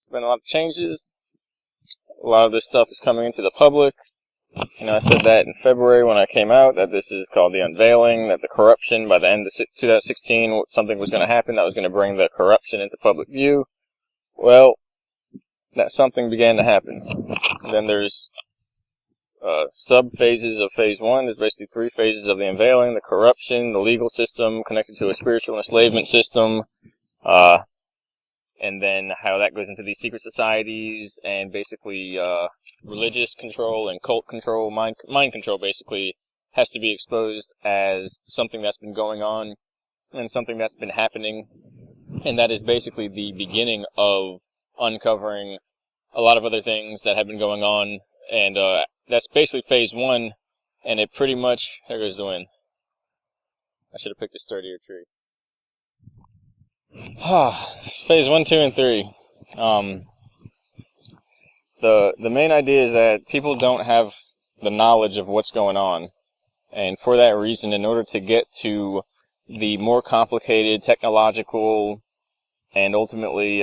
There's been a lot of changes. A lot of this stuff is coming into the public. I said that in February when I came out, that this is called the Unveiling, that the corruption, by the end of 2016, something was going to happen that was going to bring the corruption into public view. Well, that something began to happen. And then there's sub-phases of phase one. There's basically 3 phases of the Unveiling: the corruption, the legal system connected to a spiritual enslavement system, and then how that goes into these secret societies, and basically religious control and cult control, mind control basically has to be exposed as something that's been going on and something that's been happening, and that is basically the beginning of uncovering a lot of other things that have been going on, and that's basically phase one, and it pretty much, there goes the wind. I should have picked a sturdier tree. Phase 1, 2, and 3. The main idea is that people don't have the knowledge of what's going on, and for that reason, in order to get to the more complicated technological and ultimately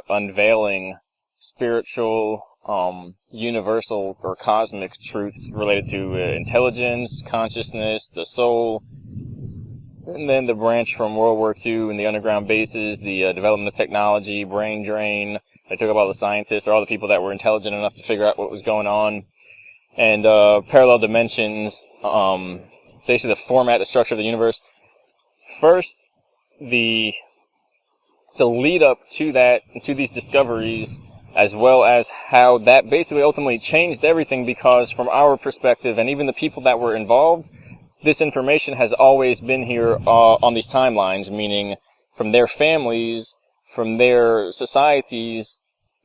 unveiling spiritual, universal or cosmic truths related to intelligence, consciousness, the soul, and then the branch from World War II and the underground bases, the development of technology, brain drain. They took up all the scientists or all the people that were intelligent enough to figure out what was going on. And parallel dimensions, basically the format, the structure of the universe. First, the lead up to that, to these discoveries, as well as how that basically ultimately changed everything, because from our perspective, and even the people that were involved, this information has always been here on these timelines, meaning from their families, from their societies,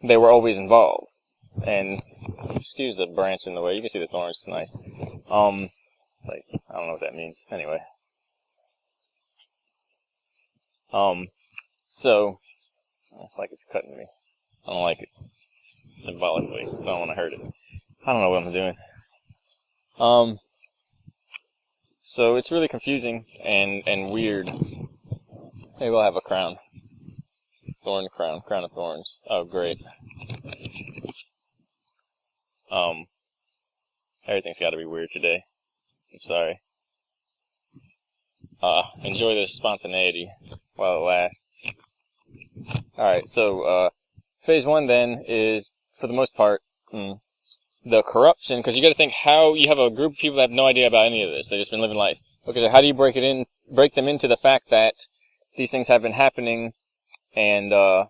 they were always involved. And excuse the branch in the way. You can see the thorns. It's nice. It's like, I don't know what that means. Anyway. So it's like it's cutting me. I don't like it. Symbolically, I don't want to hurt it. I don't know what I'm doing. So it's really confusing and weird. Maybe I'll have a crown. Thorn crown. Crown of thorns. Oh, great. Everything's got to be weird today. I'm sorry. Enjoy the spontaneity while it lasts. Alright, so, phase one then is, for the most part, the corruption, because you got to think how you have a group of people that have no idea about any of this. They've just been living life. Okay, so how do you break them into the fact that these things have been happening, and this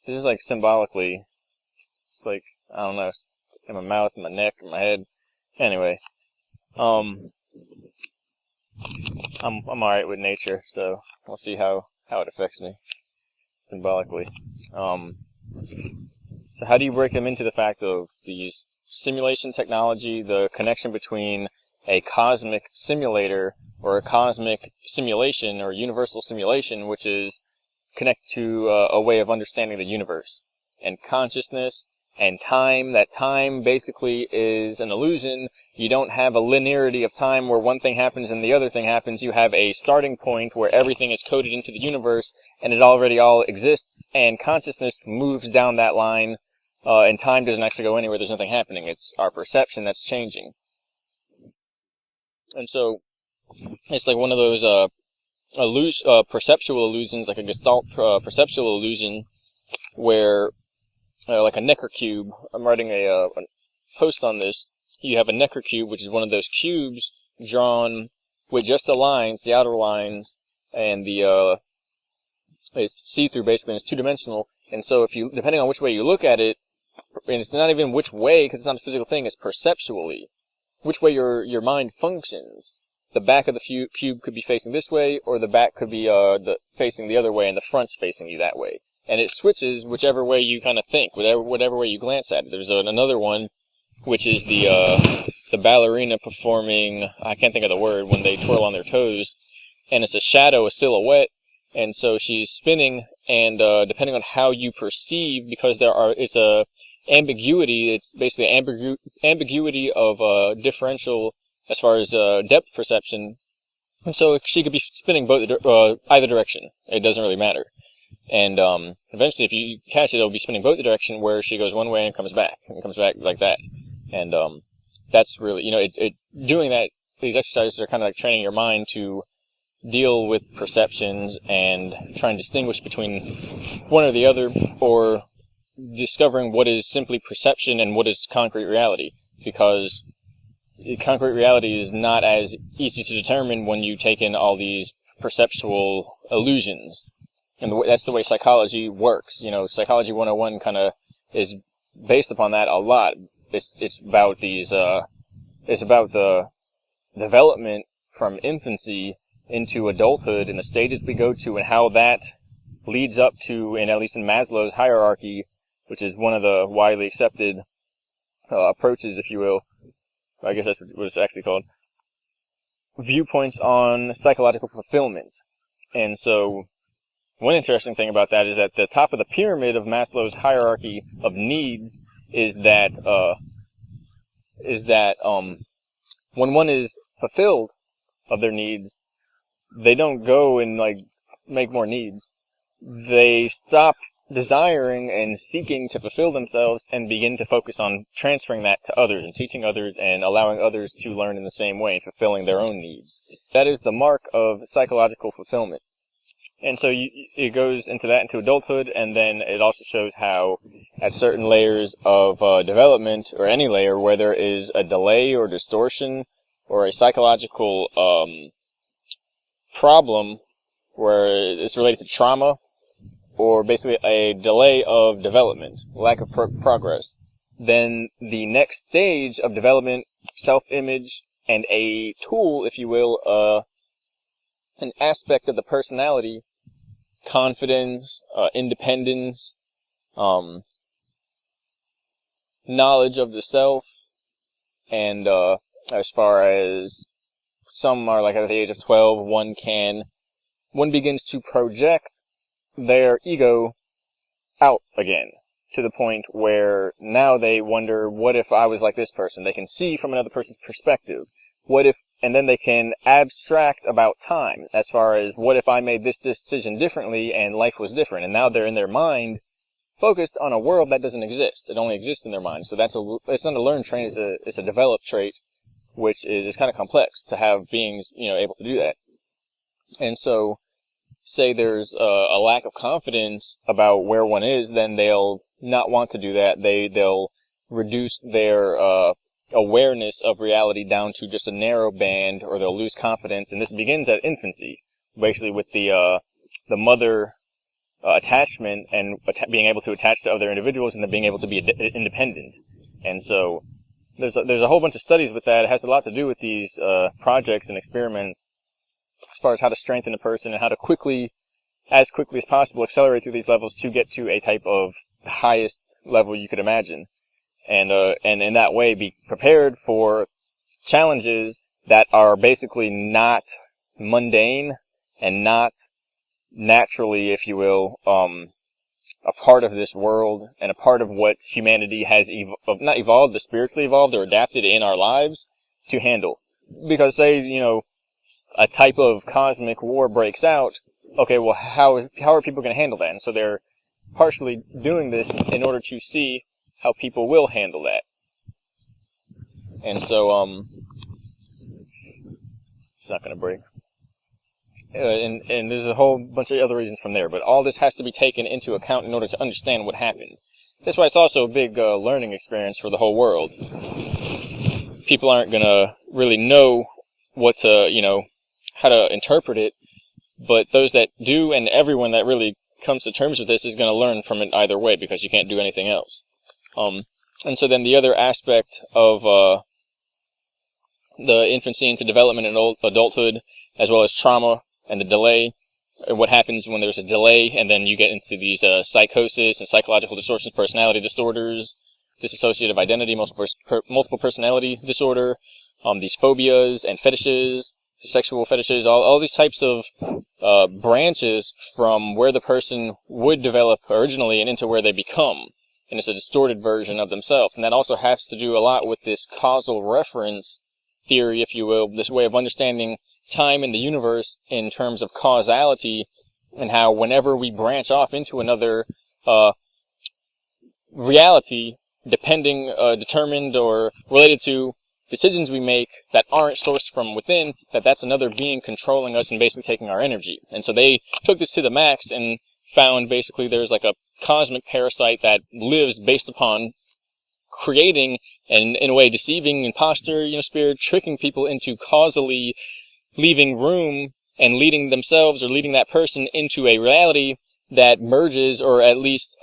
is like symbolically, it's like, I don't know, in my mouth, in my neck, in my head. Anyway, I'm alright with nature, so we'll see how it affects me symbolically. So how do you break them into the fact of these simulation technology, the connection between a cosmic simulator or a cosmic simulation or universal simulation, which is connected to a way of understanding the universe, and consciousness and time? That time basically is an illusion. You don't have a linearity of time where one thing happens and the other thing happens. You have a starting point where everything is coded into the universe and it already all exists, and consciousness moves down that line, and time doesn't actually go anywhere. There's nothing happening. It's our perception that's changing. And so it's like one of those perceptual illusions, like a Gestalt perceptual illusion, where like a Necker cube. I'm writing a post on this. You have a Necker cube, which is one of those cubes drawn with just the lines, the outer lines, and the it's see-through basically, and it's two-dimensional. And so if you, depending on which way you look at it, and it's not even which way, because it's not a physical thing, it's perceptually, which way your mind functions. The back of the cube could be facing this way, or the back could be facing the other way, and the front's facing you that way. And it switches whichever way you kind of think, whatever way you glance at it. There's another one, which is the ballerina performing, I can't think of the word, when they twirl on their toes, and it's a shadow, a silhouette, and so she's spinning, and depending on how you perceive, because it's a ambiguity, it's basically ambiguity of differential as far as depth perception, and so she could be spinning both either direction. It doesn't really matter. And eventually, if you catch it, it'll be spinning both the direction where she goes one way and comes back like that. And that's really, doing that. These exercises are kind of like training your mind to deal with perceptions and try and distinguish between one or the other, or discovering what is simply perception and what is concrete reality, because concrete reality is not as easy to determine when you take in all these perceptual illusions. And that's the way psychology works. Psychology 101 kind of is based upon that a lot. It's about it's about the development from infancy into adulthood and the stages we go to, and how that leads up to, and at least in Maslow's hierarchy, which is one of the widely accepted approaches, if you will. I guess that's what it's actually called. Viewpoints on psychological fulfillment. And so, one interesting thing about that is that the top of the pyramid of Maslow's hierarchy of needs is that when one is fulfilled of their needs, they don't go and make more needs. They stop desiring and seeking to fulfill themselves and begin to focus on transferring that to others and teaching others and allowing others to learn in the same way and fulfilling their own needs. That is the mark of psychological fulfillment. And so it goes into adulthood, and then it also shows how at certain layers of development, or any layer where there is a delay or distortion or a psychological problem where it's related to trauma, or basically a delay of development, lack of progress, then the next stage of development, self-image, and a tool, if you will, an aspect of the personality, confidence, independence, knowledge of the self, and as far as some are like at the age of 12, one begins to project their ego out again, to the point where now they wonder, what if I was like this person? They can see from another person's perspective. And then they can abstract about time, as far as, what if I made this decision differently and life was different? And now they're in their mind focused on a world that doesn't exist. It only exists in their mind. So it's not a learned trait, it's a developed trait, which is kind of complex to have beings, able to do that. And so, say there's a lack of confidence about where one is, then they'll not want to do that. They'll reduce their awareness of reality down to just a narrow band, or they'll lose confidence. And this begins at infancy, basically with the mother attachment and being able to attach to other individuals, and then being able to be independent. And so there's a whole bunch of studies with that. It has a lot to do with these projects and experiments, as far as how to strengthen a person and how to as quickly as possible, accelerate through these levels to get to a type of highest level you could imagine. And in that way be prepared for challenges that are basically not mundane and not naturally, if you will, a part of this world and a part of what humanity has not evolved, but spiritually evolved or adapted in our lives to handle. Because say, a type of cosmic war breaks out, okay, well, how are people going to handle that? And so they're partially doing this in order to see how people will handle that. And so, it's not going to break. And there's a whole bunch of other reasons from there, but all this has to be taken into account in order to understand what happened. That's why it's also a big learning experience for the whole world. People aren't going to really know what to, how to interpret it, but those that do, and everyone that really comes to terms with this, is going to learn from it either way, because you can't do anything else. And so then the other aspect of the infancy into development and adulthood, as well as trauma and the delay, and what happens when there's a delay, and then you get into these psychosis and psychological distortions, personality disorders, dissociative identity, multiple personality disorder, these phobias and fetishes, sexual fetishes, all these types of branches from where the person would develop originally and into where they become. And it's a distorted version of themselves. And that also has to do a lot with this causal reference theory, if you will, this way of understanding time in the universe in terms of causality, and how whenever we branch off into another reality, determined or related to decisions we make that aren't sourced from within, that's another being controlling us and basically taking our energy. And so they took this to the max and found basically there's like a cosmic parasite that lives based upon creating and, in a way, deceiving imposter, spirit, tricking people into causally leaving room and leading themselves or leading that person into a reality that merges or at least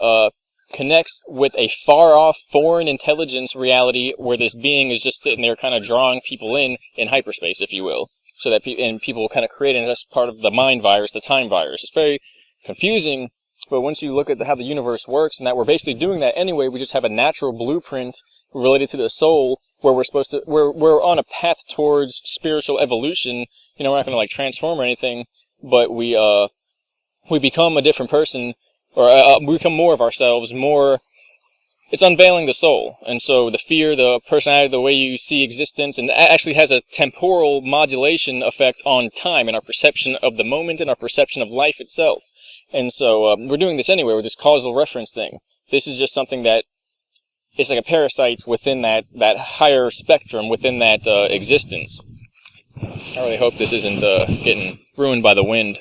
connects with a far-off foreign intelligence reality where this being is just sitting there kind of drawing people in hyperspace, if you will, so that people will kind of create it as part of the mind virus, the time virus. It's very confusing, but once you look at how the universe works and that we're basically doing that anyway, we just have a natural blueprint related to the soul where we're on a path towards spiritual evolution. We're not going to like transform or anything, but we become a different person, or we become more of ourselves, it's unveiling the soul. And so the fear, the personality, the way you see existence, and it actually has a temporal modulation effect on time and our perception of the moment and our perception of life itself. And so we're doing this anyway with this causal reference thing. This is just something that it's like a parasite within that higher spectrum, within that existence. I really hope this isn't getting ruined by the wind.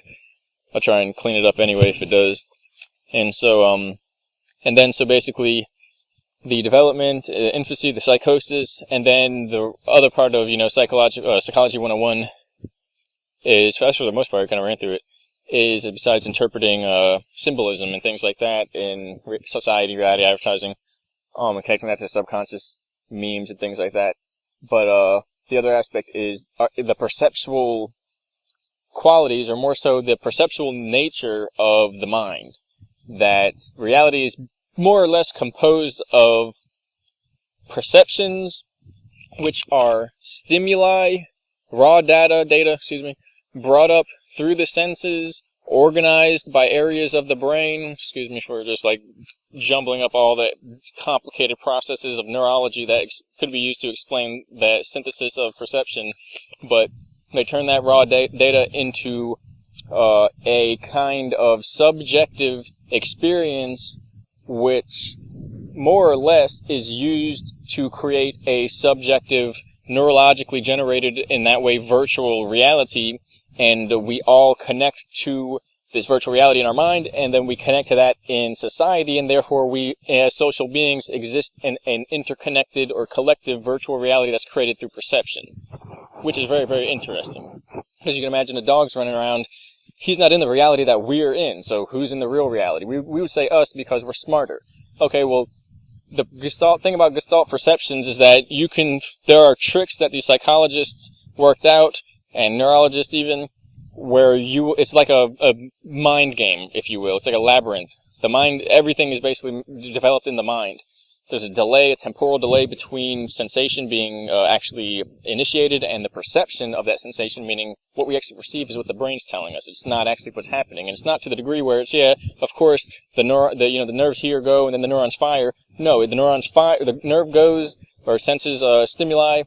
I'll try and clean it up anyway if it does. And so, so basically, the development, infancy, the psychosis, and then the other part of, Psychology 101 is, for the most part, I kind of ran through it, is besides interpreting symbolism and things like that in society, reality, advertising, and connecting that to subconscious memes and things like that. But the other aspect is the perceptual qualities, or more so the perceptual nature of the mind. That reality is more or less composed of perceptions, which are stimuli, raw data, brought up through the senses, organized by areas of the brain, excuse me for just like jumbling up all the complicated processes of neurology that could be used to explain the synthesis of perception, but they turn that raw data into a kind of subjective experience which more or less is used to create a subjective, neurologically generated, in that way, virtual reality, and we all connect to this virtual reality in our mind, and then we connect to that in society, and therefore we, as social beings, exist in an interconnected or collective virtual reality that's created through perception, which is very, very interesting. Because you can imagine a dog's running around, he's not in the reality that we're in, so who's in the real reality? We would say us because we're smarter. Okay, well, the Gestalt thing about Gestalt perceptions is that there are tricks that these psychologists worked out, and neurologists even, where it's like a mind game, if you will. It's like a labyrinth. The mind, everything is basically developed in the mind. There's a temporal delay between sensation being actually initiated and the perception of that sensation, meaning what we actually perceive is what the brain's telling us. It's not actually what's happening. And it's not to the degree where it's, of course, the nerves here go and then the neurons fire. No, the nerve goes or senses stimuli,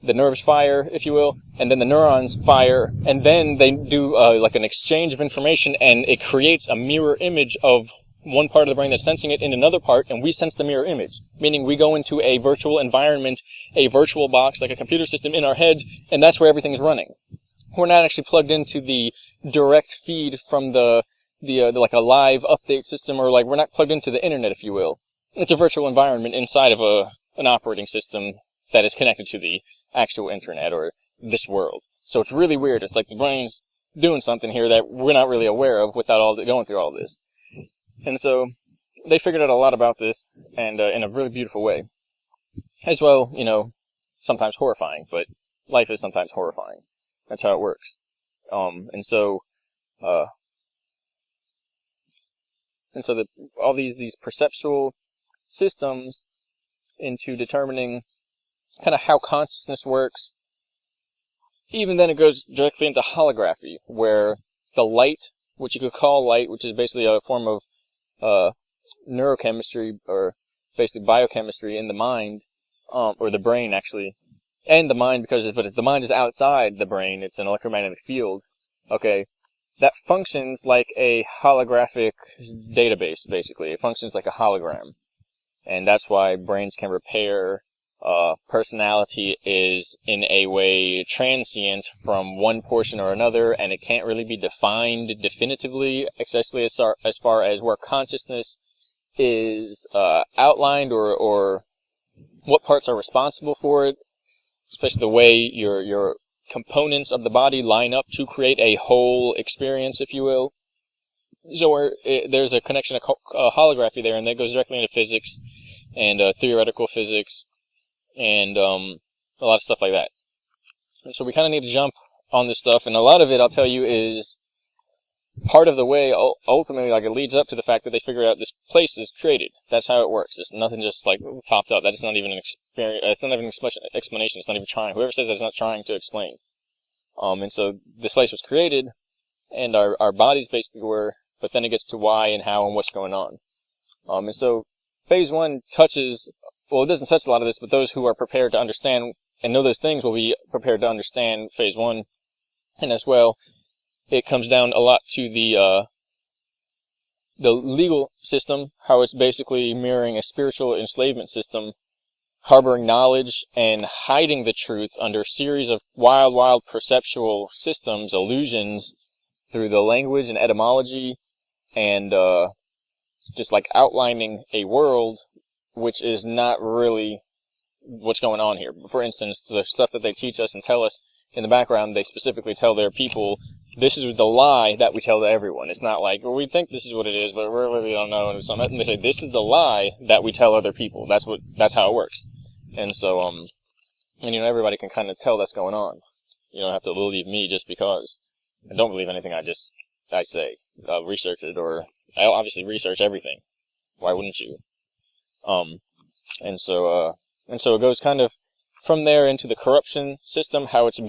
the nerves fire, if you will, and then the neurons fire, and then they do like an exchange of information, and it creates a mirror image of one part of the brain that's sensing it in another part, and we sense the mirror image, meaning we go into a virtual environment, a virtual box, like a computer system in our head, and that's where everything's running. We're not actually plugged into the direct feed from the like a live update system, or like we're not plugged into the internet, if you will. It's a virtual environment inside of an operating system that is connected to the actual internet or this world. So it's really weird. It's like the brain's doing something here that we're not really aware of without going through all this. And so they figured out a lot about this, and in a really beautiful way. As well, sometimes horrifying, but life is sometimes horrifying. That's how it works. And so all these perceptual systems into determining kind of how consciousness works. Even then it goes directly into holography, where the light, which you could call light, which is basically a form of neurochemistry, or basically biochemistry in the mind, or the brain actually, and the mind, but the mind is outside the brain, it's an electromagnetic field, okay, that functions like a holographic database, basically. It functions like a hologram. And that's why brains can repair. Personality is in a way transient from one portion or another, and it can't really be defined definitively, especially as far as where consciousness is outlined, or what parts are responsible for it, especially the way your components of the body line up to create a whole experience, if you will. So there's a connection, a holography there, and that goes directly into physics and theoretical physics and a lot of stuff like that. And so we kind of need to jump on this stuff, and a lot of it, I'll tell you, is part of the way, ultimately, like, it leads up to the fact that they figure out this place is created. That's how it works. It's nothing just, like, popped up. That is not even an experience. It's not even an explanation. It's not even trying. Whoever says that is not trying to explain. And so this place was created, and our bodies basically were, but then it gets to why and how and what's going on. And so phase one touches, well, it doesn't touch a lot of this, but those who are prepared to understand and know those things will be prepared to understand phase one. And as well, it comes down a lot to the legal system, how it's basically mirroring a spiritual enslavement system, harboring knowledge and hiding the truth under a series of wild perceptual systems, illusions, through the language and etymology, and just like outlining a world which is not really what's going on here. For instance, the stuff that they teach us and tell us in the background, they specifically tell their people, this is the lie that we tell to everyone. It's not like, well, we think this is what it is, but we really don't know. And they say, this is the lie that we tell other people. That's how it works. And so, and everybody can kind of tell that's going on. You don't have to believe me just because. And don't believe anything I say. Research it, or I'll obviously research everything. Why wouldn't you? And so it goes kind of from there into the corruption system, how it's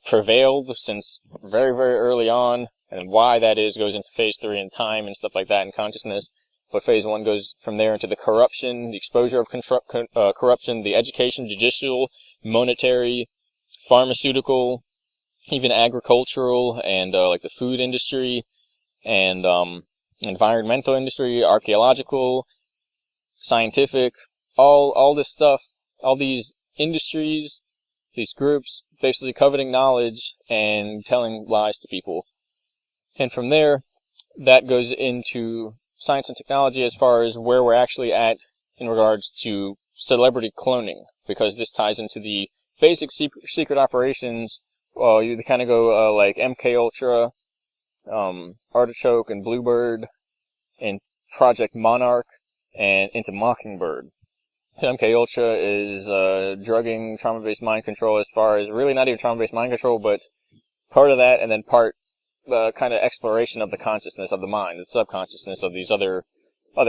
prevailed since very early on, and why that is goes into phase 3 in time and stuff like that in consciousness. But phase 1 goes from there into the corruption, the exposure of corruption, the education, judicial, monetary, pharmaceutical, even agricultural, and like the food industry, and environmental industry, archaeological, scientific, all this stuff, all these industries, these groups, basically coveting knowledge and telling lies to people. And from there, that goes into science and technology as far as where we're actually at in regards to celebrity cloning, because this ties into the basic secret operations. Well, you kind of go like MK Ultra, Artichoke and Bluebird, and Project Monarch, and into Mockingbird. MK Ultra is drugging trauma-based mind control, as far as really not even trauma-based mind control, but part of that, and then part kind of exploration of the consciousness of the mind, the subconsciousness of these other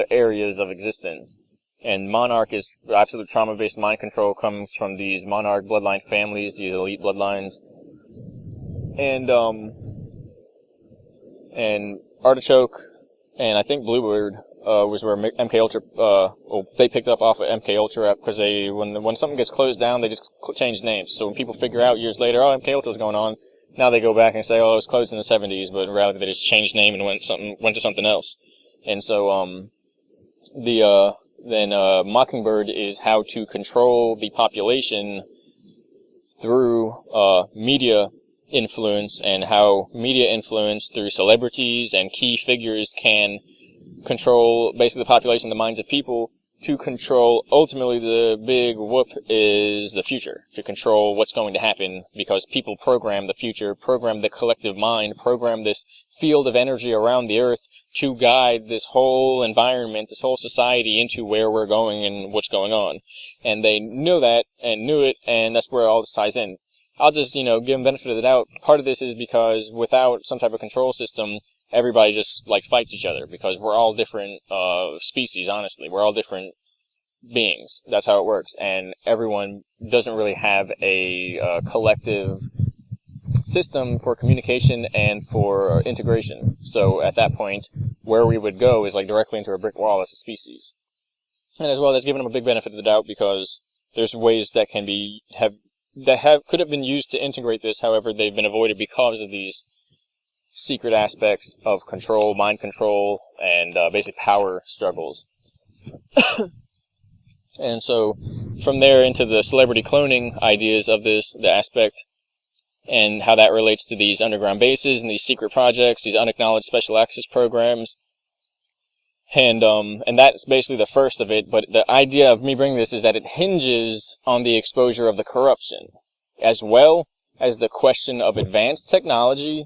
areas of existence. And Monarch is absolute trauma-based mind control, comes from these Monarch bloodline families, these elite bloodlines. And Artichoke, and I think Bluebird, was where MK Ultra, they picked up off of MK Ultra, because when something gets closed down, they just change names. So when people figure out years later, oh, MK Ultra was going on, now they go back and say, oh, it was closed in the 70s, but in reality they just changed name and went to something else. And so, Mockingbird is how to control the population through, media influence, and how media influence through celebrities and key figures can control basically the population, the minds of people, to control, ultimately the big whoop is the future, to control what's going to happen, because people program the future, program the collective mind, program this field of energy around the earth to guide this whole environment, this whole society into where we're going and what's going on. And they knew that and knew it, and that's where all this ties in. I'll just, give them benefit of the doubt. Part of this is because without some type of control system, everybody just, fights each other, because we're all different species, honestly. We're all different beings. That's how it works. And everyone doesn't really have a collective system for communication and for integration. So at that point, where we would go is directly into a brick wall as a species. And as well, that's given them a big benefit of the doubt, because there's ways that could have been used to integrate this. However, they've been avoided because of these secret aspects of control, mind control, and basically power struggles. And so from there into the celebrity cloning ideas of this, the aspect, and how that relates to these underground bases and these secret projects, these unacknowledged special access programs. And that's basically the first of it, but the idea of me bringing this is that it hinges on the exposure of the corruption, as well as the question of advanced technology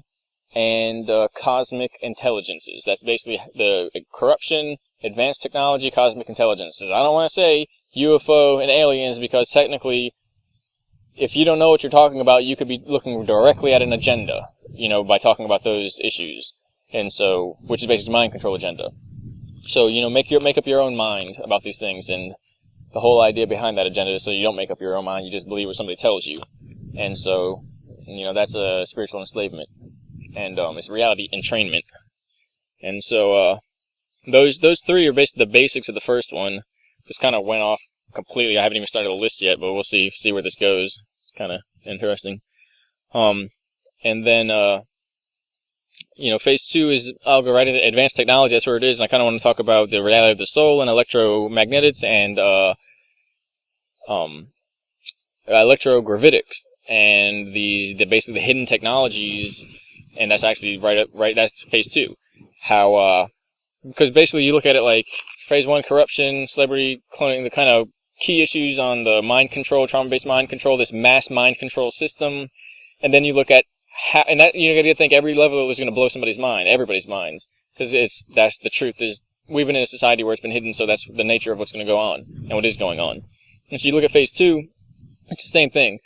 and cosmic intelligences. That's basically the corruption, advanced technology, cosmic intelligences. I don't want to say UFO and aliens, because technically, if you don't know what you're talking about, you could be looking directly at an agenda, by talking about those issues. And so, which is basically mind control agenda. So, make up your own mind about these things, and the whole idea behind that agenda is so you don't make up your own mind, you just believe what somebody tells you. And so, that's a spiritual enslavement. And it's reality entrainment. And so, those three are basically the basics of the first one. Just kind of went off completely. I haven't even started a list yet, but we'll see where this goes. It's kind of interesting. And then, phase 2 is, I'll go right into advanced technology. That's where it is. And I kind of want to talk about the reality of the soul and electromagnetics and, electrogravitics and the basically the hidden technologies. And that's actually that's phase 2. How, because basically you look at it like phase 1, corruption, celebrity cloning, the kind of key issues on the mind control, trauma-based mind control, this mass mind control system. And then you look at how, and that, got to think every level is going to blow somebody's mind, everybody's minds. Because that's the truth is, we've been in a society where it's been hidden, so that's the nature of what's going to go on, and what is going on. And so you look at phase 2, it's the same thing.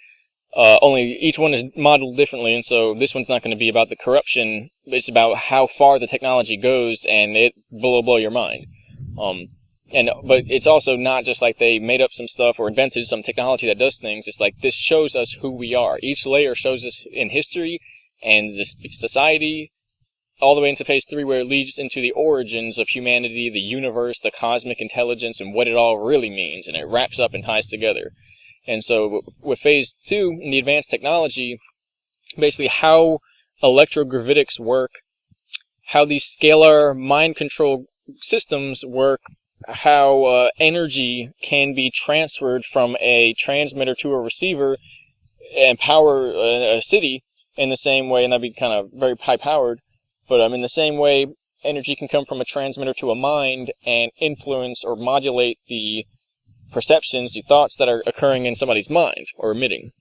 Only each one is modeled differently, and so this one's not going to be about the corruption. It's about how far the technology goes, and it will blow your mind. But it's also not just like they made up some stuff or invented some technology that does things. It's like this shows us who we are. Each layer shows us in history and this society, all the way into phase 3, where it leads into the origins of humanity, the universe, the cosmic intelligence, and what it all really means, and it wraps up and ties together. And so with phase 2, in the advanced technology, basically how electrogravitics work, how these scalar mind control systems work, how energy can be transferred from a transmitter to a receiver and power a city in the same way, and that'd be kind of very high powered, but in the same way, energy can come from a transmitter to a mind and influence or modulate the perceptions, the thoughts that are occurring in somebody's mind or emitting.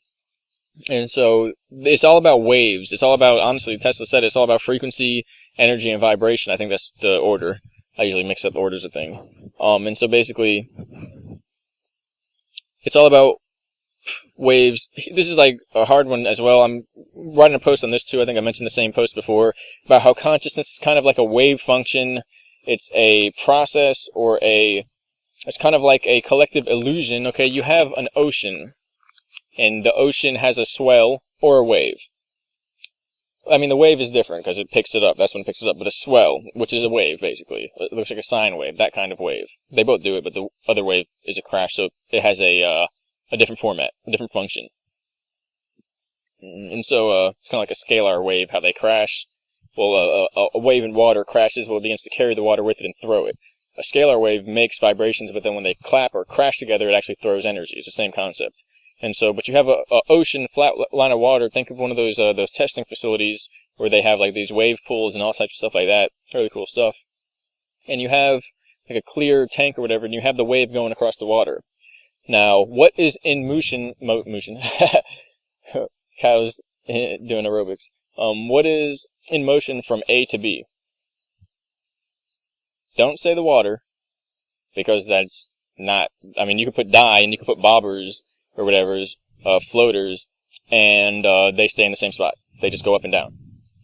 And so it's all about waves. It's all about, honestly, Tesla said it's all about frequency, energy, and vibration. I think that's the order. I usually mix up the orders of things. And so basically, it's all about waves. This is like a hard one as well. I'm writing a post on this too. I think I mentioned the same post before about how consciousness is kind of like a wave function. It's a process it's kind of like a collective illusion. Okay, you have an ocean, and the ocean has a swell or a wave. The wave is different because it picks it up. That's when it picks it up. But a swell, which is a wave, basically. It looks like a sine wave, that kind of wave. They both do it, but the other wave is a crash, so it has a different format, a different function. And so it's kind of like a scalar wave, how they crash. Well, a wave in water crashes, it begins to carry the water with it and throw it. A scalar wave makes vibrations, but then when they clap or crash together, it actually throws energy. It's the same concept. And so, but you have a ocean, flat line of water. Think of one of those testing facilities where they have like these wave pools and all types of stuff like that. Really cool stuff. And you have like a clear tank or whatever, and you have the wave going across the water. Now, what is in motion? Cows doing aerobics. What is in motion from A to B? Don't say the water, because that's not, you could put dye and you could put bobbers or whatever's, floaters, and they stay in the same spot. They just go up and down.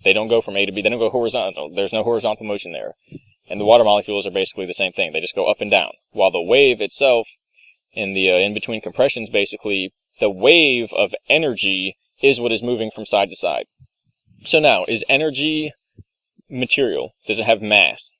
They don't go from A to B. They don't go horizontal. There's no horizontal motion there. And the water molecules are basically the same thing. They just go up and down. While the wave itself, in the in-between compressions, basically, the wave of energy is what is moving from side to side. So now, is energy material? Does it have mass?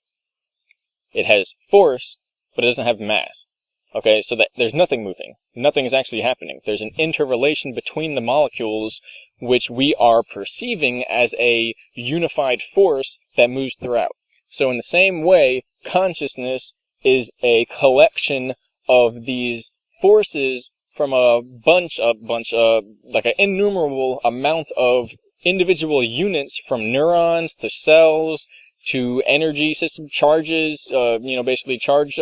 It has force, but it doesn't have mass. Okay, so that there's nothing moving. Nothing is actually happening. There's an interrelation between the molecules which we are perceiving as a unified force that moves throughout. So in the same way, consciousness is a collection of these forces from like an innumerable amount of individual units, from neurons to cells to energy system charges, basically charge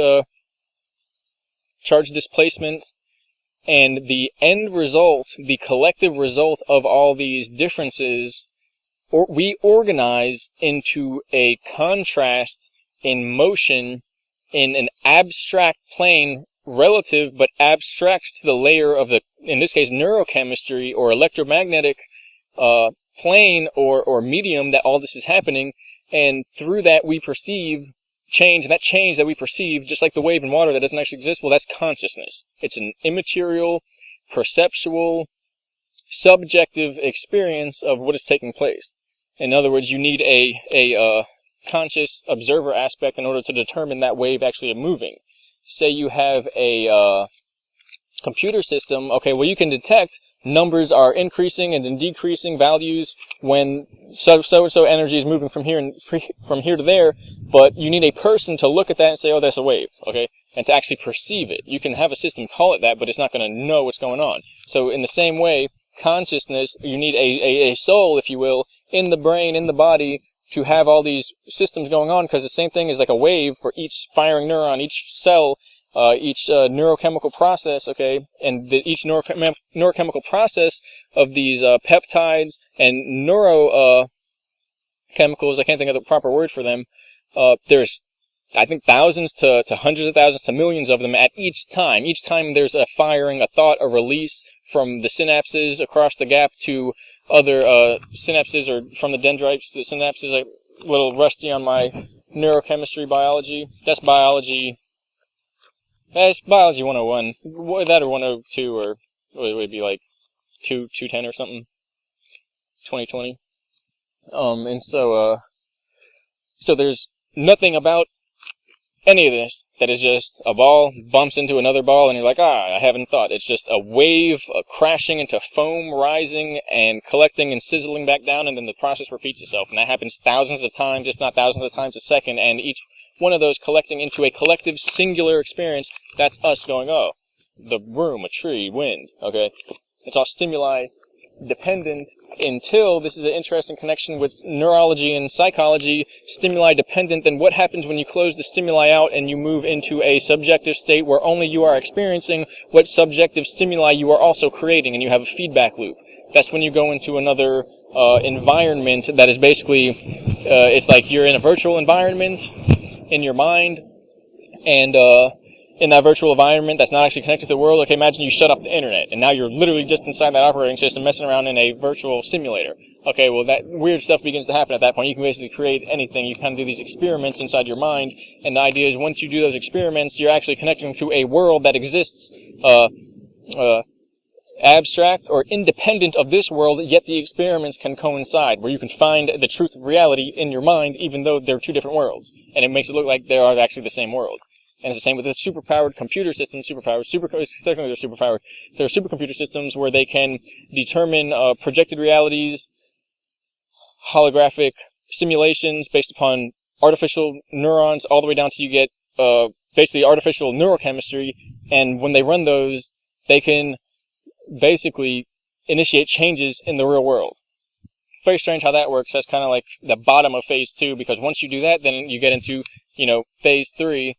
displacements, and the end result, the collective result of all these differences, we organize into a contrast in motion in an abstract plane, relative but abstract to the layer of the, in this case, neurochemistry or electromagnetic plane or medium that all this is happening, and through that we perceive change, and that change that we perceive, just like the wave in water that doesn't actually exist, well, that's consciousness. It's an immaterial, perceptual, subjective experience of what is taking place. In other words, you need a conscious observer aspect in order to determine that wave actually moving. Say you have a computer system, okay, well, you can detect numbers are increasing and then decreasing values when so energy is moving from here to there, but you need a person to look at that and say, oh, that's a wave, okay, and to actually perceive it. You can have a system call it that, but it's not going to know what's going on. So in the same way, consciousness, you need a soul, if you will, in the brain, in the body, to have all these systems going on, because the same thing is like a wave for each firing neuron, each cell, each neurochemical process, okay, and each neurochemical process of these peptides and neurochemicals, I can't think of the proper word for them, there's, I think, thousands to hundreds of thousands to millions of them at each time. Each time there's a firing, a thought, a release from the synapses across the gap to other synapses, or from the dendrites to the synapses. I'm a little rusty on my neurochemistry biology. That's biology 101. That or 102, or would it be like 210 or something? 2020. And so there's nothing about any of this that is just a ball bumps into another ball and you're like, I haven't thought. It's just a wave crashing into foam, rising and collecting and sizzling back down, and then the process repeats itself. And that happens thousands of times, if not thousands of times a second, and each one of those collecting into a collective singular experience. That's us going, oh, the room, a tree, wind, okay? It's all stimuli dependent, until this is an interesting connection with neurology and psychology. Stimuli dependent, then what happens when you close the stimuli out and you move into a subjective state where only you are experiencing what subjective stimuli you are also creating, and you have a feedback loop? That's when you go into another environment that is basically, it's like you're in a virtual environment in your mind, and in that virtual environment that's not actually connected to the world. Okay, imagine you shut off the internet, and now you're literally just inside that operating system messing around in a virtual simulator. Okay, well, that weird stuff begins to happen at that point. You can basically create anything. You kind of do these experiments inside your mind, and the idea is once you do those experiments, you're actually connecting to a world that exists, abstract or independent of this world, yet the experiments can coincide, where you can find the truth of reality in your mind, even though they're two different worlds. And it makes it look like they are actually the same world. And it's the same with the superpowered computer systems. There are supercomputer systems where they can determine projected realities, holographic simulations based upon artificial neurons, all the way down to you get basically artificial neurochemistry. And when they run those, they can basically initiate changes in the real world. Very strange how that works. That's kind of like the bottom of phase 2, because once you do that, then you get into, phase 3,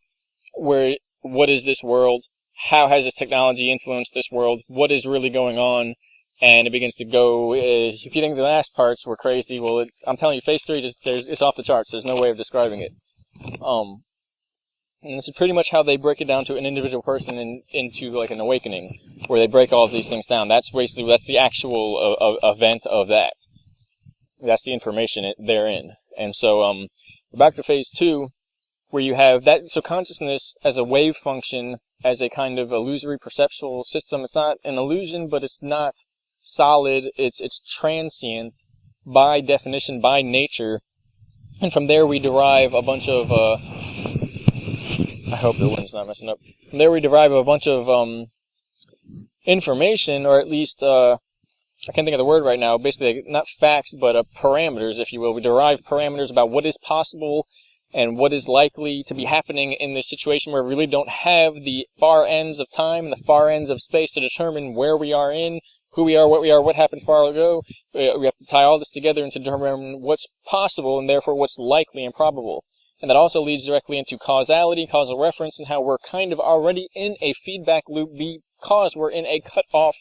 where what is this world? How has this technology influenced this world? What is really going on? And it begins to go, if you think the last parts were crazy, well, I'm telling you, phase 3, it's off the charts. There's no way of describing it. And this is pretty much how they break it down to an individual person into like an awakening, where they break all of these things down. That's the actual event of that. That's the information therein. And so, back to phase 2, where you have that, so consciousness as a wave function, as a kind of illusory perceptual system. It's not an illusion, but it's not solid. It's transient by definition, by nature. And from there we derive a bunch of I hope the wind's not messing up. From there we derive a bunch of information, or at least I can't think of the word right now. Basically, not facts, but parameters, if you will. We derive parameters about what is possible and what is likely to be happening in this situation where we really don't have the far ends of time and the far ends of space to determine where we are in, who we are, what happened far ago. We have to tie all this together and to determine what's possible and therefore what's likely and probable. And that also leads directly into causality, causal reference, and how we're kind of already in a feedback loop because we're in a cut-off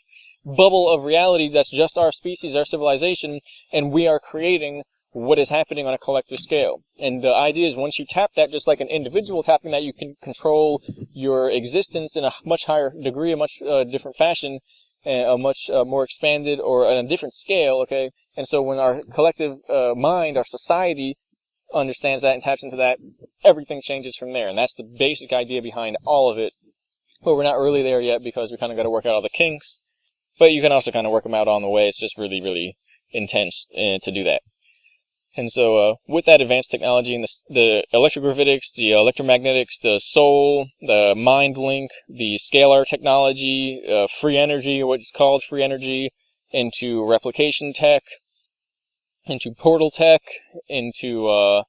bubble of reality that's just our species, our civilization, and we are creating what is happening on a collective scale. And the idea is once you tap that, just like an individual tapping that, you can control your existence in a much higher degree, a much different fashion, a much more expanded or on a different scale, okay? And so when our collective mind, our society, understands that and taps into that, everything changes from there. And that's the basic idea behind all of it. But we're not really there yet because we kind of got to work out all the kinks. But you can also kind of work them out on the way. It's just really, really intense to do that. And so with that advanced technology and the electrogravitics, the electromagnetics, the soul, the mind link, the scalar technology, free energy, what's called free energy, into replication tech, into portal tech, into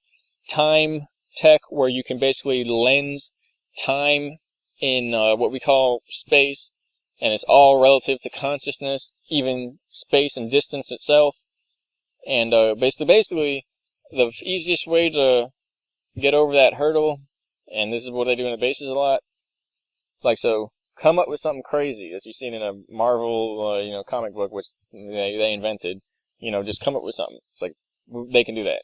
time tech, where you can basically lens time in what we call space, and it's all relative to consciousness, even space and distance itself. And basically, the easiest way to get over that hurdle, and this is what they do in the bases a lot, like, so, come up with something crazy, as you've seen in a Marvel, comic book, which they invented. Just come up with something. It's like, they can do that.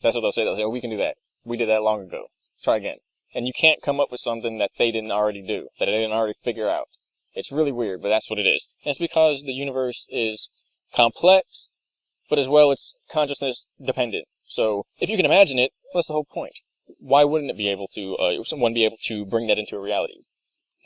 That's what they'll say. They'll say, oh, we can do that. We did that long ago. Try again. And you can't come up with something that they didn't already do, that they didn't already figure out. It's really weird, but that's what it is. And it's because the universe is complex, but as well it's consciousness dependent. So if you can imagine it, that's the whole point. Why wouldn't it be able to, someone be able to bring that into a reality?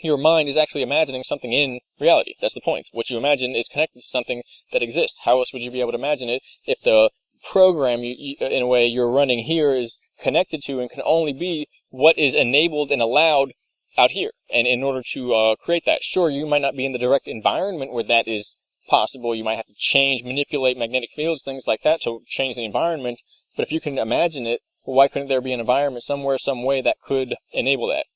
Your mind is actually imagining something in reality. That's the point. What you imagine is connected to something that exists. How else would you be able to imagine it if the program, in a way, you're running here is connected to and can only be what is enabled and allowed out here? And in order to create that, sure, you might not be in the direct environment where that is possible. You might have to manipulate magnetic fields, things like that, to change the environment. But if you can imagine it, well, why couldn't there be an environment somewhere, some way that could enable that?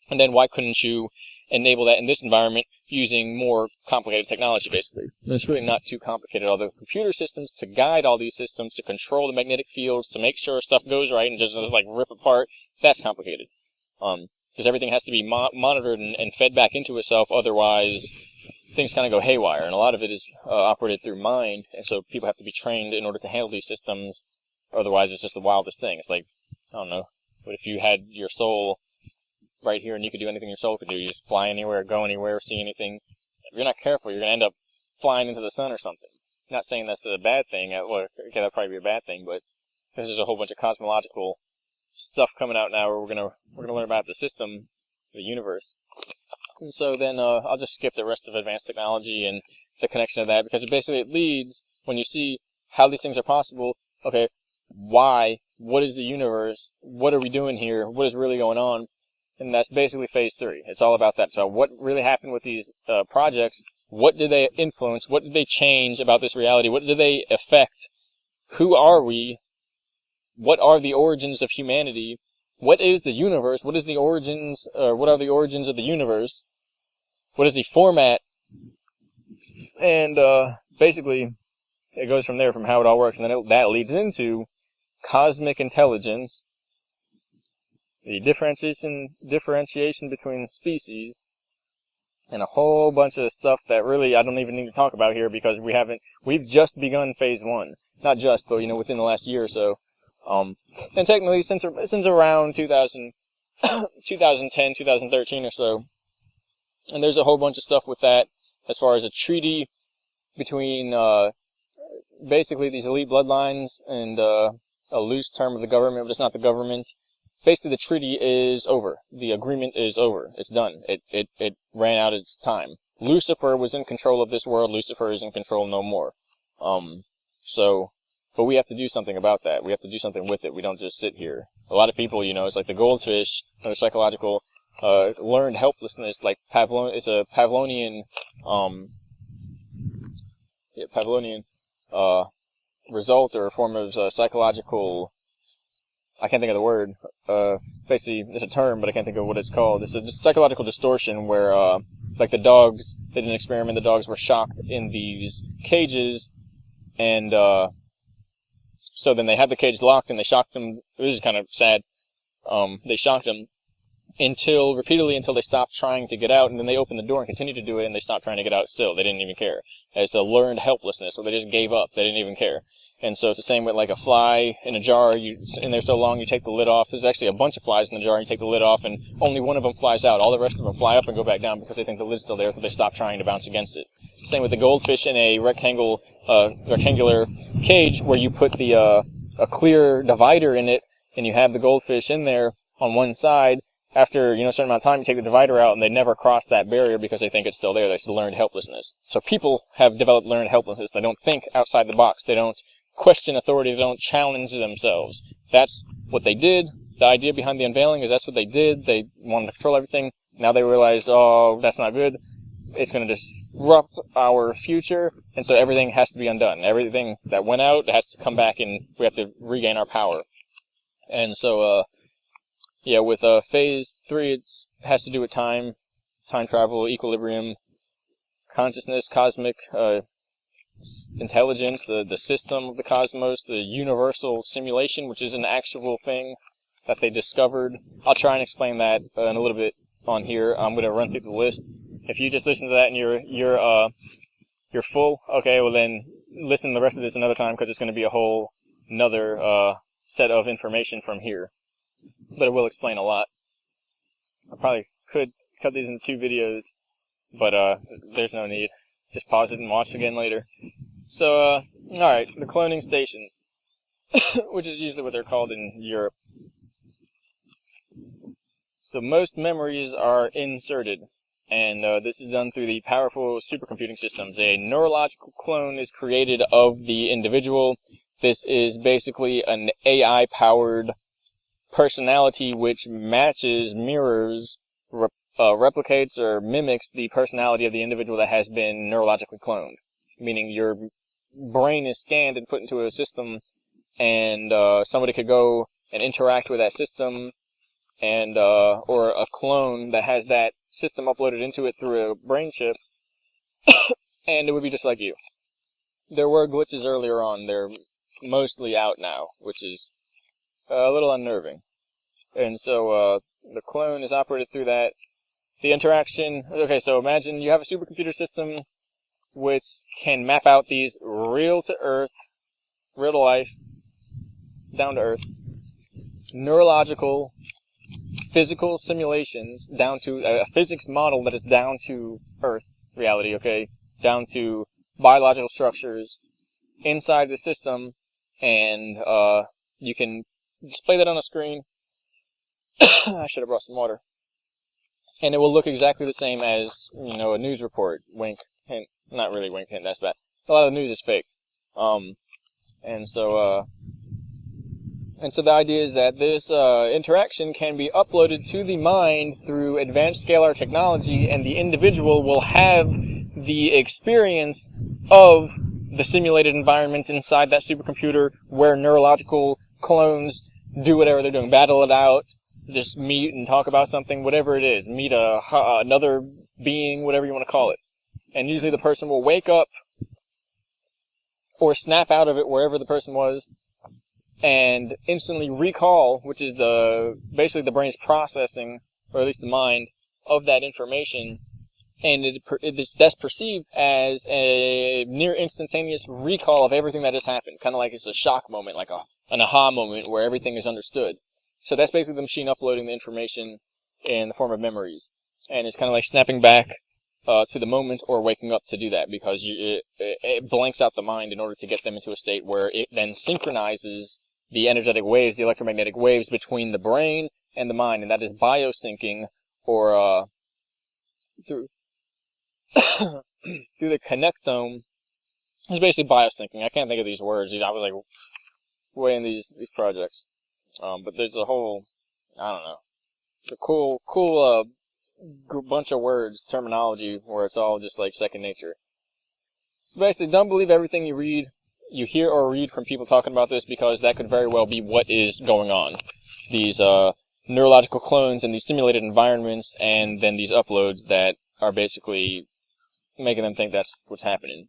And then why couldn't you enable that in this environment using more complicated technology, basically? And it's really not too complicated. All the computer systems to guide all these systems, to control the magnetic fields, to make sure stuff goes right and just like rip apart, that's complicated. Because everything has to be monitored and fed back into itself, otherwise things kind of go haywire. And a lot of it is operated through mind, and so people have to be trained in order to handle these systems, otherwise it's just the wildest thing. It's like, I don't know, what if you had your soul right here and you could do anything your soul could do? You just fly anywhere, go anywhere, see anything. If you're not careful, you're going to end up flying into the sun or something. Not saying that's a bad thing. Well, okay, that'd probably be a bad thing, but there's just a whole bunch of cosmological stuff coming out now where we're gonna learn about the system, the universe. And so then I'll just skip the rest of advanced technology and the connection of that, because it leads, when you see how these things are possible, okay, why? What is the universe? What are we doing here? What is really going on? And that's basically phase 3. It's all about that. It's about what really happened with these projects. What did they influence? What did they change about this reality? What did they affect? Who are we? What are the origins of humanity? What is the universe? What is the origins? What are the origins of the universe? What is the format? And basically, it goes from there, from how it all works, and then that leads into cosmic intelligence, the differentiation between species, and a whole bunch of stuff that really I don't even need to talk about here, because we've just begun phase 1. Not just, but within the last year or so. And technically since around 2010, 2013 or so. And there's a whole bunch of stuff with that, as far as a treaty between basically these elite bloodlines and a loose term of the government, but it's not the government. Basically, the treaty is over. The agreement is over. It's done. It ran out its time. Lucifer was in control of this world. Lucifer is in control no more. But we have to do something about that. We have to do something with it. We don't just sit here. a lot of people, it's like the goldfish, or psychological, learned helplessness, like it's a Pavlovian, result or form of psychological, I can't think of the word, basically it's a term, but I can't think of what it's called. It's a psychological distortion where, like the dogs, they did an experiment, the dogs were shocked in these cages, and, so then they had the cage locked and they shocked them. This is kind of sad. They shocked them repeatedly until they stopped trying to get out, and then they opened the door and continued to do it, and they stopped trying to get out still. They didn't even care. It's a learned helplessness, where they just gave up. They didn't even care. And so it's the same with like a fly in a jar. It's in there so long, you take the lid off. There's actually a bunch of flies in the jar, and you take the lid off, and only one of them flies out. All the rest of them fly up and go back down because they think the lid's still there, so they stop trying to bounce against it. Same with the goldfish in a rectangular cage where you put a clear divider in it, and you have the goldfish in there on one side. After, a certain amount of time, you take the divider out, and they never cross that barrier because they think it's still there. That's learned helplessness. So people have developed learned helplessness. They don't think outside the box. They don't question authority. They don't challenge themselves. That's what they did. The idea behind the unveiling is that's what they did. They wanted to control everything. Now they realize, oh, that's not good. It's going to disrupt our future, and so everything has to be undone. Everything that went out has to come back, and we have to regain our power. And so, with phase 3, it has to do with time travel, equilibrium, consciousness, cosmic intelligence, the system of the cosmos, the universal simulation, which is an actual thing that they discovered. I'll try and explain that in a little bit on here. I'm going to run through the list. If you just listen to that and you're full, okay, well then listen to the rest of this another time, because it's going to be a whole another set of information from here. But it will explain a lot. I probably could cut these into 2 videos, but there's no need. Just pause it and watch again later. So, alright, the cloning stations, which is usually what they're called in Europe. So most memories are inserted, and this is done through the powerful supercomputing systems. A neurological clone is created of the individual. This is basically an AI-powered personality which matches, mirrors, replicates, or mimics the personality of the individual that has been neurologically cloned. Meaning your brain is scanned and put into a system, and somebody could go and interact with that system, and or a clone that has that system uploaded into it through a brain chip, and it would be just like you. There were glitches earlier on. They're mostly out now, which is a little unnerving. And so the clone is operated through that. The interaction, okay, so imagine you have a supercomputer system which can map out these real to life, down to earth, neurological, physical simulations down to a physics model that is down to earth reality, okay, down to biological structures inside the system, and you can display that on a screen. I should have brought some water. And it will look exactly the same as, a news report. Wink, hint. Not really wink, hint, that's bad. A lot of the news is faked. And so the idea is that this interaction can be uploaded to the mind through advanced scalar technology, and the individual will have the experience of the simulated environment inside that supercomputer, where neurological clones do whatever they're doing, battle it out, just meet and talk about something, whatever it is, meet another being, whatever you want to call it. And usually the person will wake up or snap out of it wherever the person was, and instantly recall, which is basically the brain's processing, or at least the mind, of that information, and that's perceived as a near instantaneous recall of everything that has happened, kind of like it's a shock moment, like an aha moment where everything is understood. So that's basically the machine uploading the information in the form of memories, and it's kind of like snapping back to the moment or waking up to do that, because it blanks out the mind in order to get them into a state where it then synchronizes the energetic waves, the electromagnetic waves between the brain and the mind, and that is biosyncing, or through through the connectome. It's basically biosyncing. I can't think of these words. I was like way in these projects. But there's a whole, I don't know, a cool bunch of words, terminology, where it's all just like second nature. So basically, don't believe everything you hear or read from people talking about this, because that could very well be what is going on. These neurological clones in these simulated environments, and then these uploads that are basically making them think that's what's happening.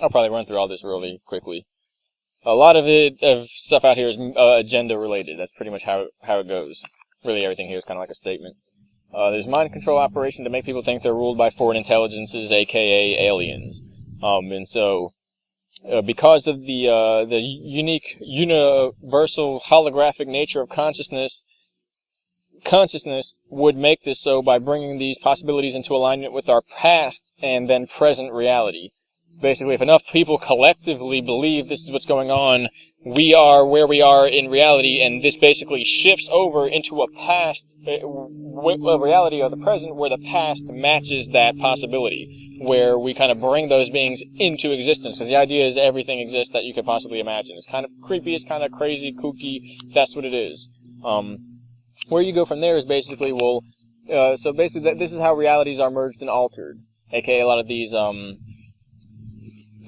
I'll probably run through all this really quickly. A lot of stuff out here is agenda related. That's pretty much how it goes. Really, everything here is kind of like a statement. There's mind control operation to make people think they're ruled by foreign intelligences, aka aliens. And so, because of the unique, universal, holographic nature of consciousness would make this so by bringing these possibilities into alignment with our past and then present reality. Basically, if enough people collectively believe this is what's going on, we are where we are in reality, and this basically shifts over into a reality of the present where the past matches that possibility, where we kind of bring those beings into existence, because the idea is everything exists that you could possibly imagine. It's kind of creepy, it's kind of crazy, kooky, that's what it is. Where you go from there is basically, so basically this is how realities are merged and altered, aka a lot of these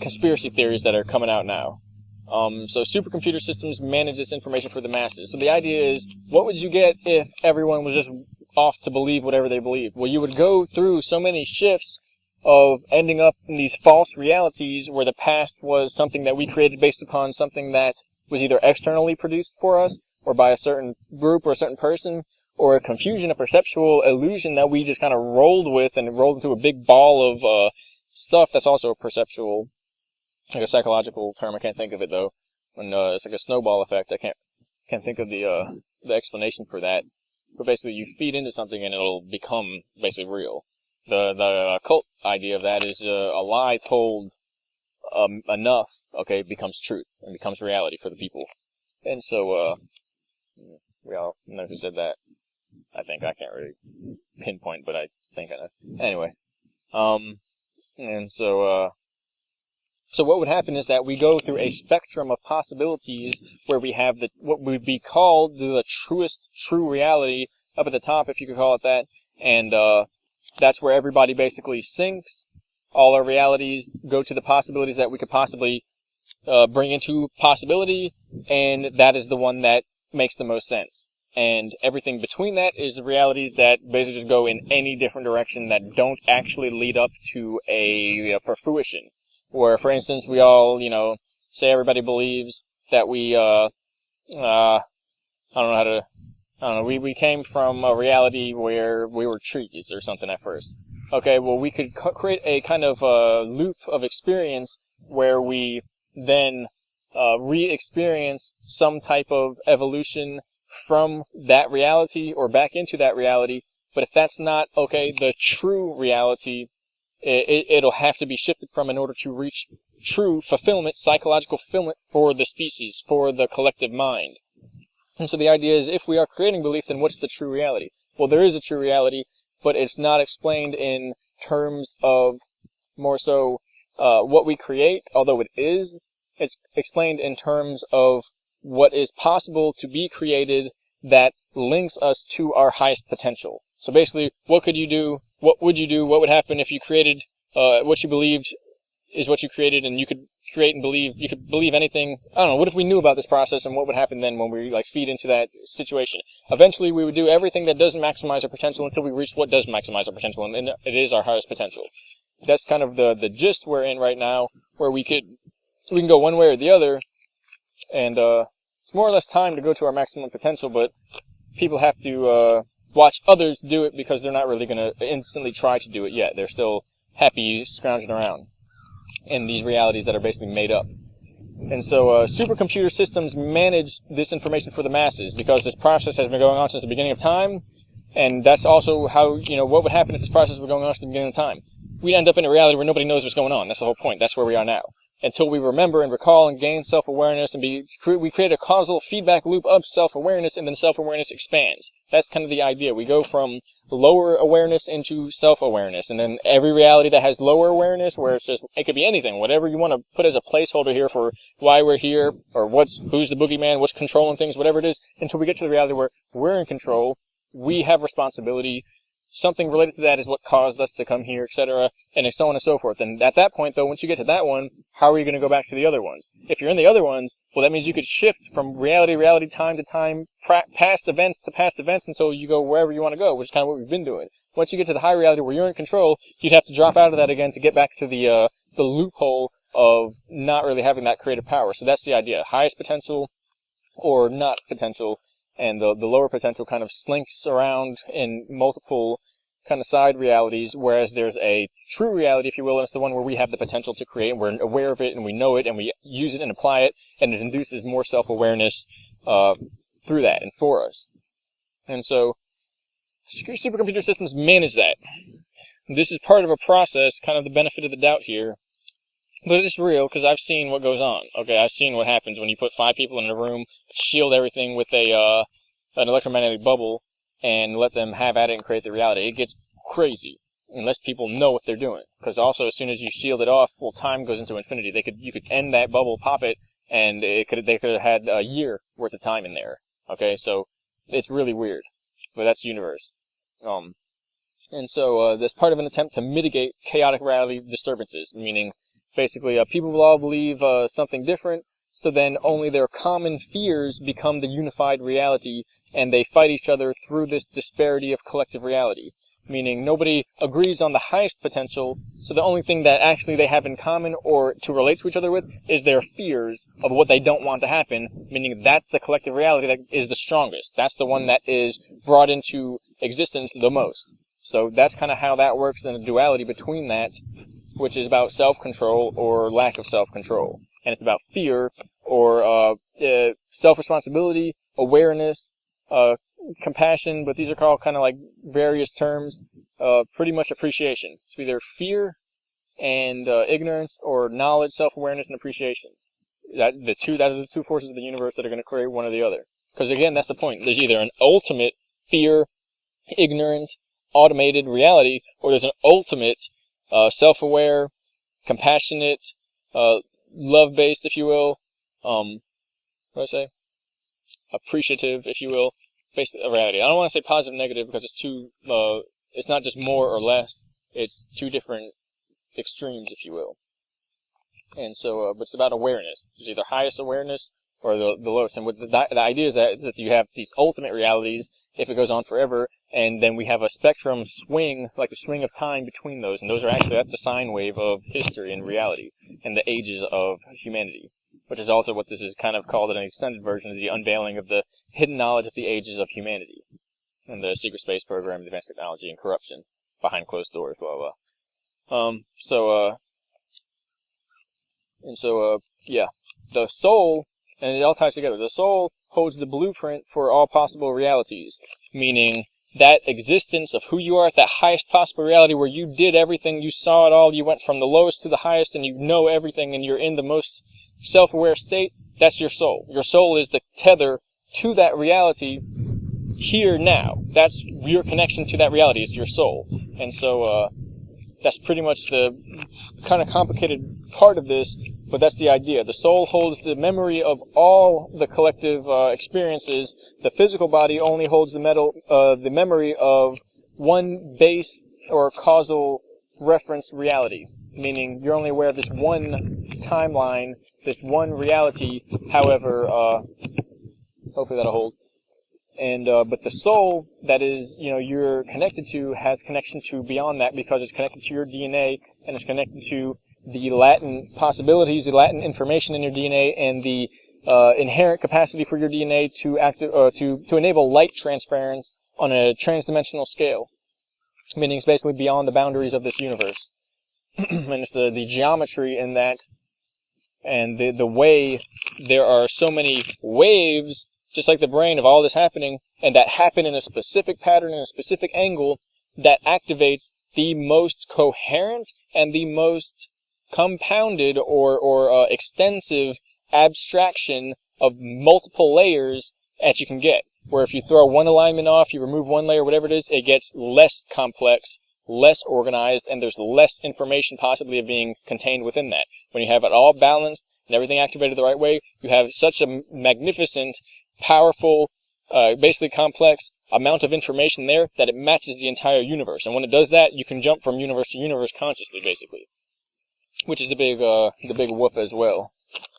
conspiracy theories that are coming out now. So supercomputer systems manage this information for the masses. So the idea is, what would you get if everyone was just off to believe whatever they believed? Well, you would go through so many shifts of ending up in these false realities where the past was something that we created based upon something that was either externally produced for us, or by a certain group or a certain person, or a confusion, a perceptual illusion that we just kind of rolled with and rolled into a big ball of stuff that's also a perceptual, like a psychological term. I can't think of it though. When it's like a snowball effect. I can't think of the explanation for that. But basically, you feed into something and it'll become basically real. The occult idea of that is a lie told enough, okay, becomes truth and becomes reality for the people. And so we all know who said that. I think I can't really pinpoint, but I think I know. Anyway, and so. So what would happen is that we go through a spectrum of possibilities where we have what would be called the truest true reality up at the top, if you could call it that, and that's where everybody basically sinks. All our realities go to the possibilities that we could possibly bring into possibility, and that is the one that makes the most sense. And everything between that is realities that basically just go in any different direction that don't actually lead up to a fruition. Where, for instance, we all, say everybody believes that we, we came from a reality where we were trees or something at first. Okay, well, we could create a kind of loop of experience where we then re-experience some type of evolution from that reality or back into that reality. But if that's not, the true reality, it'll have to be shifted from in order to reach true fulfillment, psychological fulfillment for the species, for the collective mind. And so the idea is, if we are creating belief, then what's the true reality? Well, there is a true reality, but it's not explained in terms of more so what we create, although it is. It's explained in terms of what is possible to be created that links us to our highest potential. So basically, what could you do? What would you do? What would happen if you created what you believed is what you created, and you could create and believe, you could believe anything? I don't know, what if we knew about this process, and what would happen then when we feed into that situation? Eventually, we would do everything that doesn't maximize our potential until we reach what does maximize our potential, and it is our highest potential. That's kind of the gist we're in right now, where we can go one way or the other, and it's more or less time to go to our maximum potential, but people have to watch others do it because they're not really going to instantly try to do it yet. They're still happy scrounging around in these realities that are basically made up. And so supercomputer systems manage this information for the masses because this process has been going on since the beginning of time, and that's also how, what would happen if this process were going on since the beginning of time. We'd end up in a reality where nobody knows what's going on. That's the whole point. That's where we are now. until we remember and recall and gain self-awareness, and we create a causal feedback loop of self-awareness, and then self-awareness expands. That's kind of the idea. We go from lower awareness into self-awareness, and then every reality that has lower awareness, where it's just, it could be anything, whatever you want to put as a placeholder here for why we're here, or who's the boogeyman, what's controlling things, whatever it is, until we get to the reality where we're in control, we have responsibility, something related to that is what caused us to come here, etc., and so on and so forth. And at that point, though, once you get to that one, how are you going to go back to the other ones? If you're in the other ones, well, that means you could shift from reality, time to time, past events to past events until you go wherever you want to go, which is kind of what we've been doing. Once you get to the high reality where you're in control, you'd have to drop out of that again to get back to the loophole of not really having that creative power. So that's the idea. Highest potential or not potential, and the lower potential kind of slinks around in multiple kind of side realities, whereas there's a true reality, if you will, and it's the one where we have the potential to create, and we're aware of it, and we know it, and we use it and apply it, and it induces more self-awareness through that and for us. And so supercomputer systems manage that. This is part of a process, kind of the benefit of the doubt here, but it's real because I've seen what goes on. Okay, I've seen what happens when you put 5 people in a room, shield everything with an electromagnetic bubble, and let them have at it and create the reality. It gets crazy unless people know what they're doing. Because also, as soon as you shield it off, well, time goes into infinity. You could end that bubble, pop it, and they could have had a year worth of time in there. Okay, so it's really weird, but that's the universe. And so that's part of an attempt to mitigate chaotic reality disturbances, meaning basically people will all believe something different, so then only their common fears become the unified reality, and they fight each other through this disparity of collective reality. Meaning nobody agrees on the highest potential, so the only thing that actually they have in common or to relate to each other with is their fears of what they don't want to happen, meaning that's the collective reality that is the strongest. That's the one that is brought into existence the most. So that's kind of how that works in a duality between that, which is about self-control or lack of self-control. And it's about fear or self-responsibility, awareness, compassion, but these are called kind of like various terms, pretty much appreciation. It's either fear and ignorance, or knowledge, self-awareness, and appreciation. That are the two forces of the universe that are going to create one or the other. Because again, that's the point. There's either an ultimate fear, ignorant, automated reality, or there's an ultimate self-aware, compassionate, love-based, if you will, what do I say? Appreciative, if you will, based reality. I don't want to say positive, negative, because it's too, it's not just more or less, it's two different extremes, if you will. And so, but it's about awareness. There's either highest awareness or the lowest. And with the idea is that you have these ultimate realities, if it goes on forever, and then we have a spectrum swing, like the swing of time between those, and that's the sine wave of history and reality, and the ages of humanity, which is also what this is kind of called in an extended version of the unveiling of the hidden knowledge of the ages of humanity, and the secret space program, advanced technology, and corruption, behind closed doors, blah, blah. Yeah, the soul, and it all ties together, the soul holds the blueprint for all possible realities, meaning that existence of who you are at that highest possible reality where you did everything, you saw it all, you went from the lowest to the highest, and you know everything, and you're in the most self-aware state, that's your soul. Your soul is the tether to that reality here now. That's your connection to that reality, is your soul. And so that's pretty much the kind of complicated part of this, but that's the idea. The soul holds the memory of all the collective experiences. The physical body only holds the memory of one base or causal reference reality, meaning you're only aware of this one timeline, this one reality. However, hopefully that'll hold. And but the soul that is, you're connected to has connection to beyond that, because it's connected to your DNA, and it's connected to the latent possibilities, the latent information in your DNA, and the inherent capacity for your DNA to enable light transference on a transdimensional scale, meaning it's basically beyond the boundaries of this universe. And it's the geometry in that, and the way there are so many waves, just like the brain, of all this happening, and that happen in a specific pattern, in a specific angle, that activates the most coherent and the most compounded or extensive abstraction of multiple layers that you can get. Where if you throw one alignment off, you remove one layer, whatever it is, it gets less complex, less organized, and there's less information possibly of being contained within that. When you have it all balanced and everything activated the right way, you have such a magnificent, powerful, basically complex amount of information there that it matches the entire universe. And when it does that, you can jump from universe to universe consciously, basically. Which is the big whoop as well.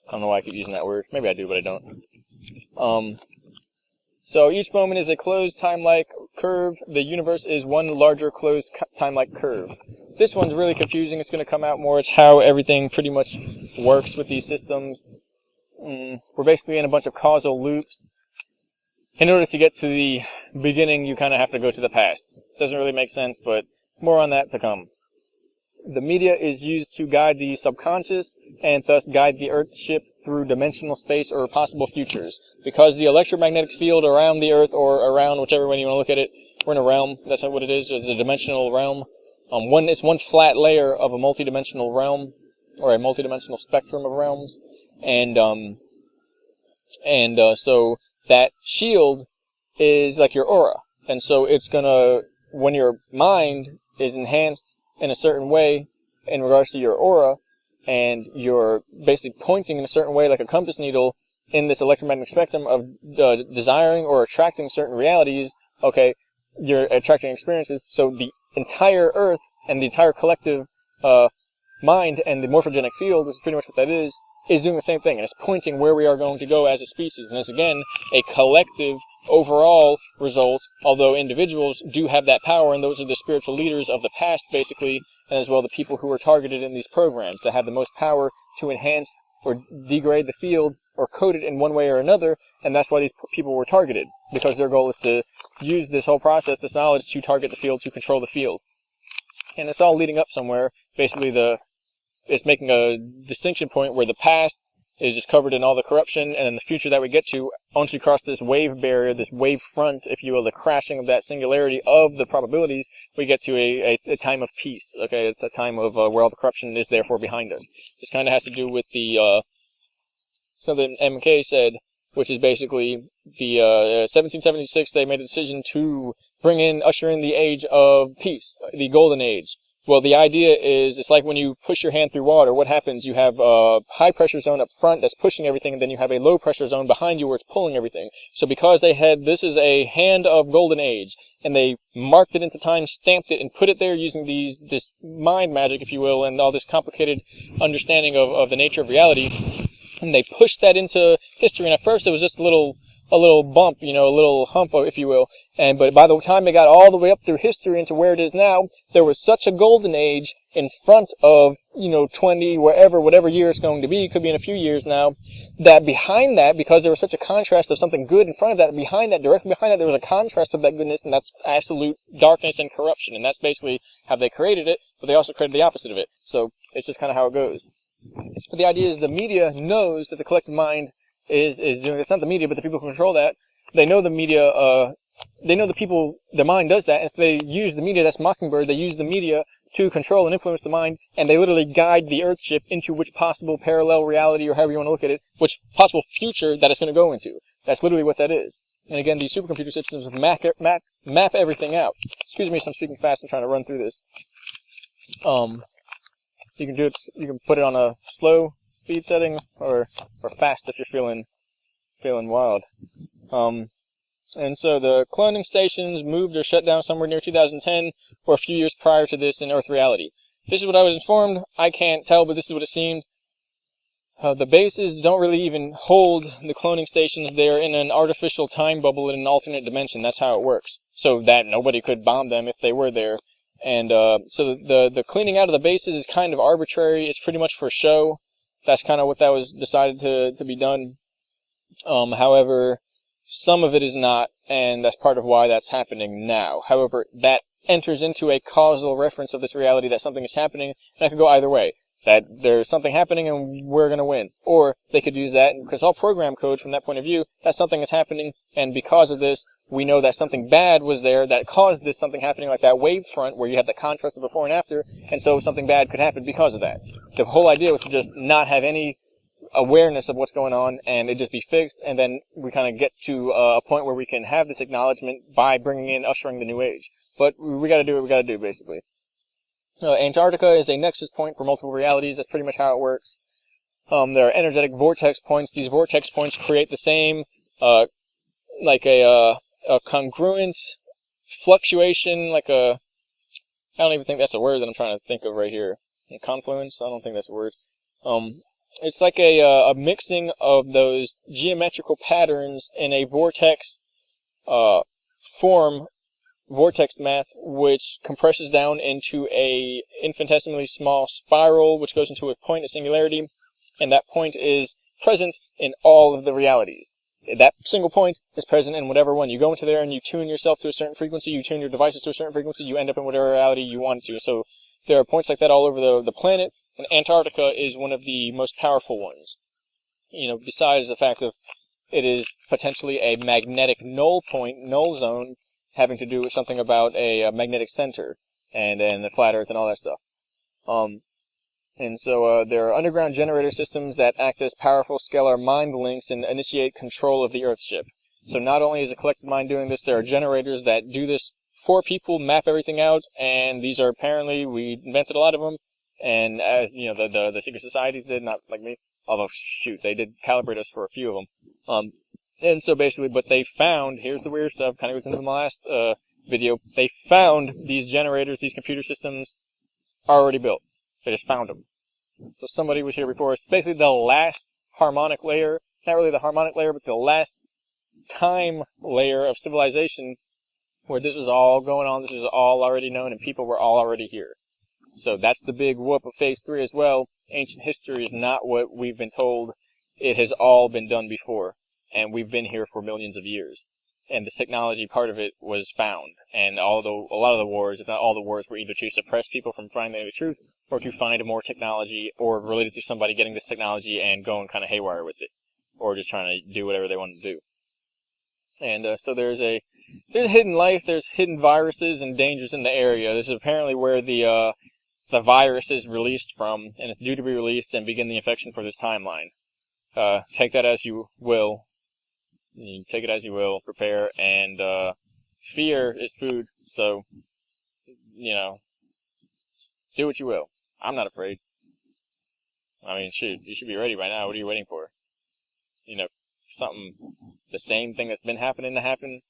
I don't know why I keep using that word. Maybe I do, but I don't. So each moment is a closed time-like curve. The universe is one larger closed time-like curve. This one's really confusing. It's going to come out more. It's how everything pretty much works with these systems. We're basically in a bunch of causal loops. In order to get to the beginning, you kind of have to go to the past. Doesn't really make sense, but more on that to come. The media is used to guide the subconscious and thus guide the Earthship through dimensional space or possible futures. Because the electromagnetic field around the Earth, or around whichever way you want to look at it, we're in a realm. That's what it is. It's a dimensional realm. It's one flat layer of a multidimensional realm, or a multidimensional spectrum of realms, so that shield is like your aura, and so it's gonna, when your mind is enhanced in a certain way in regards to your aura, and you're basically pointing in a certain way like a compass needle in this electromagnetic spectrum of desiring or attracting certain realities, okay, you're attracting experiences. So the entire Earth and the entire collective mind and the morphogenic field, which is pretty much what that is doing the same thing, and it's pointing where we are going to go as a species. And it's, again, a collective overall result, although individuals do have that power, and those are the spiritual leaders of the past, basically, and as well the people who are targeted in these programs that have the most power to enhance or degrade the field or code it in one way or another, and that's why these people were targeted, because their goal is to use this whole process, this knowledge, to target the field, to control the field. And it's all leading up somewhere. Basically, it's making a distinction point where the past is just covered in all the corruption, and in the future that we get to, once we cross this wave barrier, this wave front, if you will, the crashing of that singularity of the probabilities, we get to a time of peace. Okay, it's a time of where all the corruption is therefore behind us. This kind of has to do with the something MK said, which is basically the 1776. They made a decision to usher in the age of peace, the golden age. Well, the idea is, it's like when you push your hand through water, what happens? You have a high pressure zone up front that's pushing everything, and then you have a low pressure zone behind you where it's pulling everything. So because this is a hand of golden age, and they marked it into time, stamped it, and put it there using this mind magic, if you will, and all this complicated understanding of the nature of reality, and they pushed that into history. And at first it was just a little bump, a little hump, if you will. But by the time it got all the way up through history into where it is now, there was such a golden age in front of, 20, whatever year it's going to be, it could be in a few years now, that behind that, because there was such a contrast of something good in front of that, directly behind that, there was a contrast of that goodness, and that's absolute darkness and corruption. And that's basically how they created it, but they also created the opposite of it. So it's just kind of how it goes. But the idea is the media knows that the collective mind is doing, it's not the media, but the people who control that. They know the media, they know the people, the mind does that, and so they use the media, that's Mockingbird, they use the media to control and influence the mind, and they literally guide the Earthship into which possible parallel reality, or however you want to look at it, which possible future that it's going to go into. That's literally what that is. And again, these supercomputer systems map everything out. Excuse me if I'm speaking fast, I'm trying to run through this. You can do it, you can put it on a slow speed setting, or fast if you're feeling wild. And so the cloning stations moved or shut down somewhere near 2010, or a few years prior to this in Earth reality. This is what I was informed. I can't tell, but this is what it seemed. The bases don't really even hold the cloning stations. They're in an artificial time bubble in an alternate dimension. That's how it works. So that nobody could bomb them if they were there. And so the cleaning out of the bases is kind of arbitrary. It's pretty much for show. That's kind of what that was decided to be done. However, some of it is not, and that's part of why that's happening now. However, that enters into a causal reference of this reality that something is happening, and that could go either way. That there's something happening and we're going to win. Or they could use that, because all program code from that point of view, that something is happening, and because of this, we know that something bad was there that caused this something happening, like that wave front where you have the contrast of before and after, and so something bad could happen because of that. The whole idea was to just not have any awareness of what's going on, and it just be fixed, and then we kind of get to a point where we can have this acknowledgement by ushering the new age. But we got to do what we got to do, basically. Antarctica is a nexus point for multiple realities. That's pretty much how it works. There are energetic vortex points. These vortex points create the same, like a congruent fluctuation, like I don't even think that's a word that I'm trying to think of right here. Confluence? I don't think that's a word. It's like a mixing of those geometrical patterns in a vortex form, vortex math, which compresses down into a infinitesimally small spiral, which goes into a point of singularity, and that point is present in all of the realities. That single point is present in whatever one. You go into there and you tune yourself to a certain frequency, you tune your devices to a certain frequency, you end up in whatever reality you want to. So there are points like that all over the planet, and Antarctica is one of the most powerful ones. Besides the fact that it is potentially a magnetic null point, null zone, having to do with something about a magnetic center and the flat Earth and all that stuff. And so there are underground generator systems that act as powerful scalar mind links and initiate control of the Earthship. So not only is a collective mind doing this, there are generators that do this for people, map everything out, and these are apparently, we invented a lot of them, and as the secret societies did, not like me, although shoot, they did calibrate us for a few of them. And so basically, but they found, here's the weird stuff, kind of goes into my last video, they found these generators, these computer systems, already built. They just found them. So somebody was here before us. Basically the last harmonic layer, not really the harmonic layer, but the last time layer of civilization where this was all going on, this was all already known, and people were all already here. So that's the big whoop of Phase 3 as well. Ancient history is not what we've been told. It has all been done before, and we've been here for millions of years. And the technology part of it was found. And although a lot of the wars, if not all the wars, were either to suppress people from finding the truth, or to find more technology, or related to somebody getting this technology and going kind of haywire with it, or just trying to do whatever they want to do. And so there's hidden life, there's hidden viruses and dangers in the area. This is apparently where the virus is released from, and it's due to be released and begin the infection for this timeline. Take that as you will. You take it as you will, prepare, and fear is food, so, do what you will. I'm not afraid. I mean, shoot, you should be ready by now. What are you waiting for? The same thing that's been happening to happen.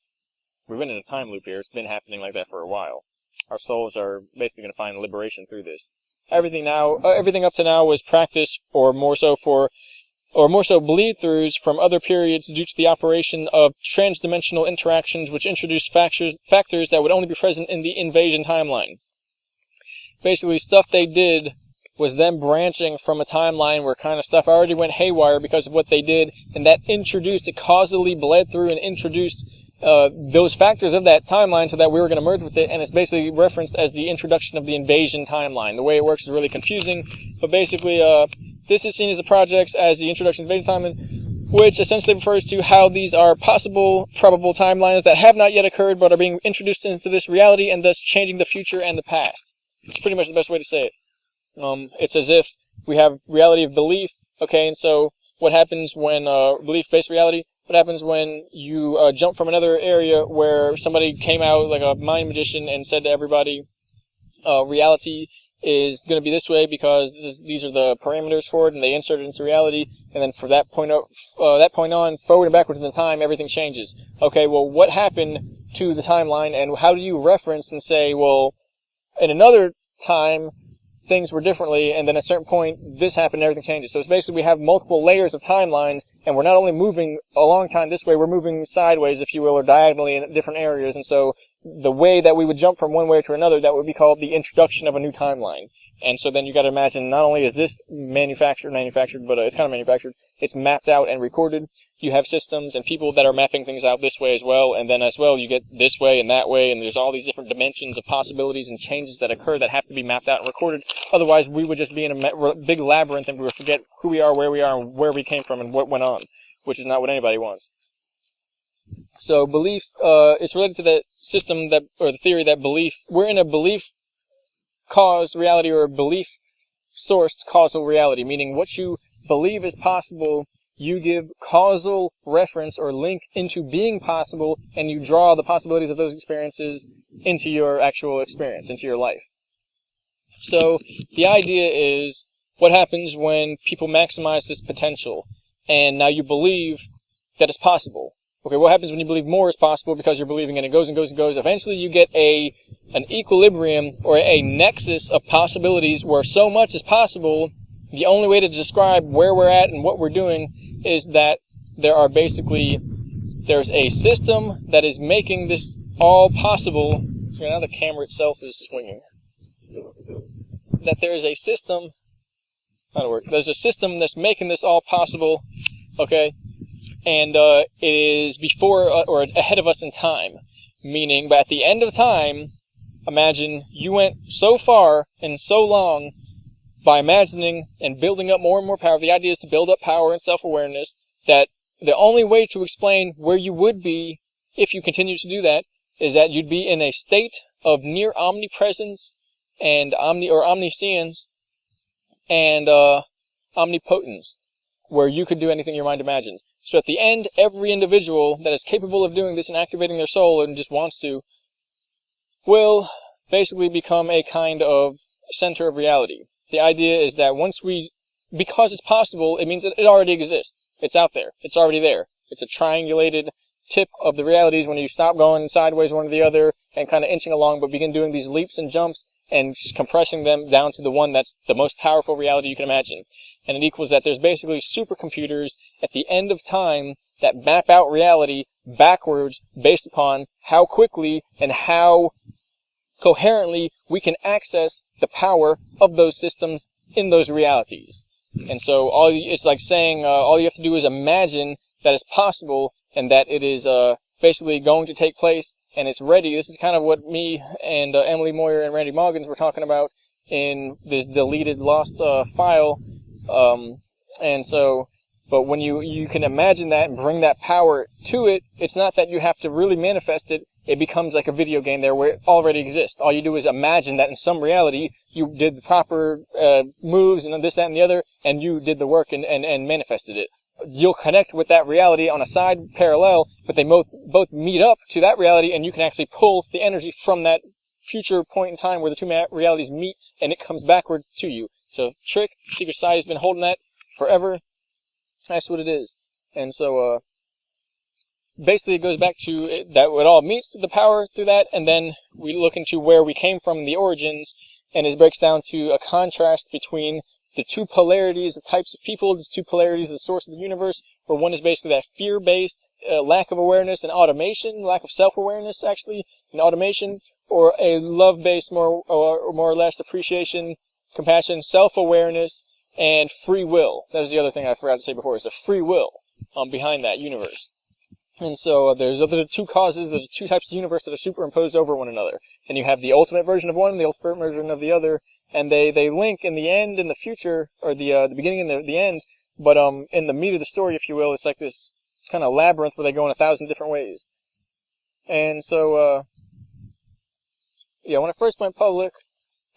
We've been in a time loop here. It's been happening like that for a while. Our souls are basically going to find liberation through this. Everything up to now was practice, or more so bleed-throughs from other periods due to the operation of trans-dimensional interactions which introduced factors that would only be present in the invasion timeline. Basically, stuff they did was them branching from a timeline where kind of stuff already went haywire because of what they did, and that it causally bled through and introduced those factors of that timeline so that we were going to merge with it, and it's basically referenced as the introduction of the invasion timeline. The way it works is really confusing, but basically this is seen as the projects as the introduction of the invasion timeline, which essentially refers to how these are possible, probable timelines that have not yet occurred but are being introduced into this reality and thus changing the future and the past. It's pretty much the best way to say it. It's as if we have reality of belief, okay, and so what happens when belief-based reality? What happens when you jump from another area where somebody came out like a mind magician and said to everybody, reality is going to be this way because these are the parameters for it, and they insert it into reality, and then for that point on, forward and backwards in the time, everything changes. Okay, well, what happened to the timeline, and how do you reference and say, well, in another time, things were differently, and then at a certain point, this happened and everything changes. So it's basically we have multiple layers of timelines, and we're not only moving a long time this way, we're moving sideways, if you will, or diagonally in different areas, and so the way that we would jump from one way to another, that would be called the introduction of a new timeline. And so then you got to imagine, not only is this manufactured, but it's kind of manufactured, it's mapped out and recorded. You have systems and people that are mapping things out this way as well, and then as well you get this way and that way, and there's all these different dimensions of possibilities and changes that occur that have to be mapped out and recorded. Otherwise, we would just be in a big labyrinth and we would forget who we are, and where we came from, and what went on, which is not what anybody wants. So belief is related to that system that, or the theory that we're in a belief cause reality, or a belief sourced causal reality, meaning what you believe is possible, you give causal reference or link into being possible, and you draw the possibilities of those experiences into your actual experience, into your life. So the idea is, what happens when people maximize this potential, and now you believe that it's possible? Okay, what happens when you believe more is possible because you're believing, and it goes and goes and goes? Eventually you get an equilibrium, or a nexus of possibilities where so much is possible. The only way to describe where we're at and what we're doing is that there's a system that is making this all possible. So now the camera itself is swinging. That there is a system, there's a system that's making this all possible, okay? And it is before or ahead of us in time. Meaning, but at the end of time, imagine you went so far and so long by imagining and building up more and more power. The idea is to build up power and self-awareness, that the only way to explain where you would be if you continue to do that is that you'd be in a state of near omnipresence and omniscience and omnipotence, where you could do anything your mind imagined. So at the end, every individual that is capable of doing this and activating their soul and just wants to will basically become a kind of center of reality. The idea is that because it's possible, it means that it already exists. It's out there. It's already there. It's a triangulated tip of the realities when you stop going sideways one to the other and kind of inching along, but begin doing these leaps and jumps and compressing them down to the one that's the most powerful reality you can imagine. And it equals that there's basically supercomputers at the end of time that map out reality backwards based upon how quickly and how coherently we can access the power of those systems in those realities. And so it's like saying all you have to do is imagine that it's possible and that it is basically going to take place and it's ready. This is kind of what me and Emily Moyer and Randy Moggins were talking about in this deleted, lost file. But when you can imagine that and bring that power to it, it's not that you have to really manifest it. It becomes like a video game there where it already exists. All you do is imagine that in some reality you did the proper moves and this, that, and the other, and you did the work and manifested it. You'll connect with that reality on a side parallel, but they both meet up to that reality, and you can actually pull the energy from that future point in time where the two realities meet, and it comes backwards to you. So Trick, Secret Society has been holding that forever. That's what it is. And so basically it goes back to that it all meets the power through that, and then we look into where we came from in the origins, and it breaks down to a contrast between the two polarities of types of people, the two polarities of the source of the universe, where one is basically that fear-based lack of awareness and automation, lack of self-awareness actually, and automation, or a love-based more or less appreciation, compassion, self-awareness, and free will. That was the other thing I forgot to say before, is the free will behind that universe. And so there's the two causes, the two types of universe that are superimposed over one another. And you have the ultimate version of one and the ultimate version of the other, and they link in the end, in the future, or the beginning and the end, but in the meat of the story, if you will, it's like this kind of labyrinth where they go in 1,000 different ways. And so, when I first went public,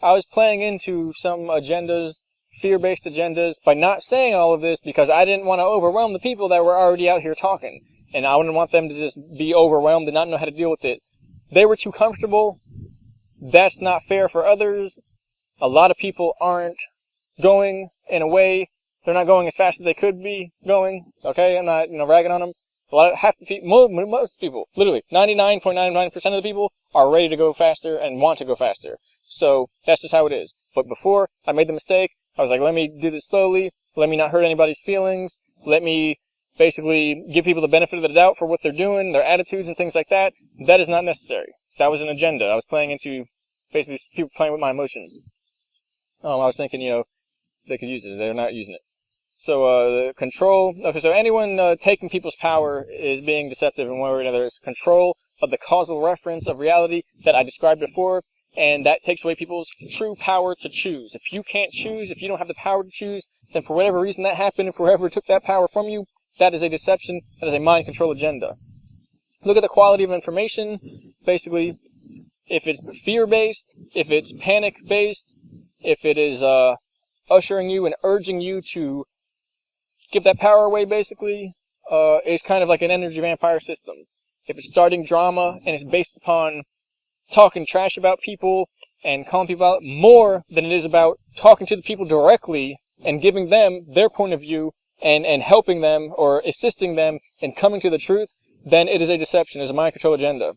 I was playing into some agendas, fear-based agendas, by not saying all of this because I didn't want to overwhelm the people that were already out here talking. And I wouldn't want them to just be overwhelmed and not know how to deal with it. They were too comfortable. That's not fair for others. A lot of people aren't going in a way, they're not going as fast as they could be going. Okay, I'm not, ragging on them. Most people, literally 99.99% of the people are ready to go faster and want to go faster. So that's just how it is. But before I made the mistake, I was like, let me do this slowly. Let me not hurt anybody's feelings. Let me basically give people the benefit of the doubt for what they're doing, their attitudes and things like that. That is not necessary. That was an agenda. I was playing into basically people playing with my emotions. I was thinking, they could use it. They're not using it. So, the control. Okay, so anyone taking people's power is being deceptive in one way or another. It's control of the causal reference of reality that I described before, and that takes away people's true power to choose. If you can't choose, if you don't have the power to choose, then for whatever reason that happened, if whoever took that power from you, that is a deception. That is a mind control agenda. Look at the quality of information. Basically, if it's fear-based, if it's panic-based, if it is ushering you and urging you to give that power away, basically, it's kind of like an energy vampire system. If it's starting drama and it's based upon talking trash about people and calling people out more than it is about talking to the people directly and giving them their point of view and helping them or assisting them in coming to the truth, then it is a deception, it is a mind control agenda.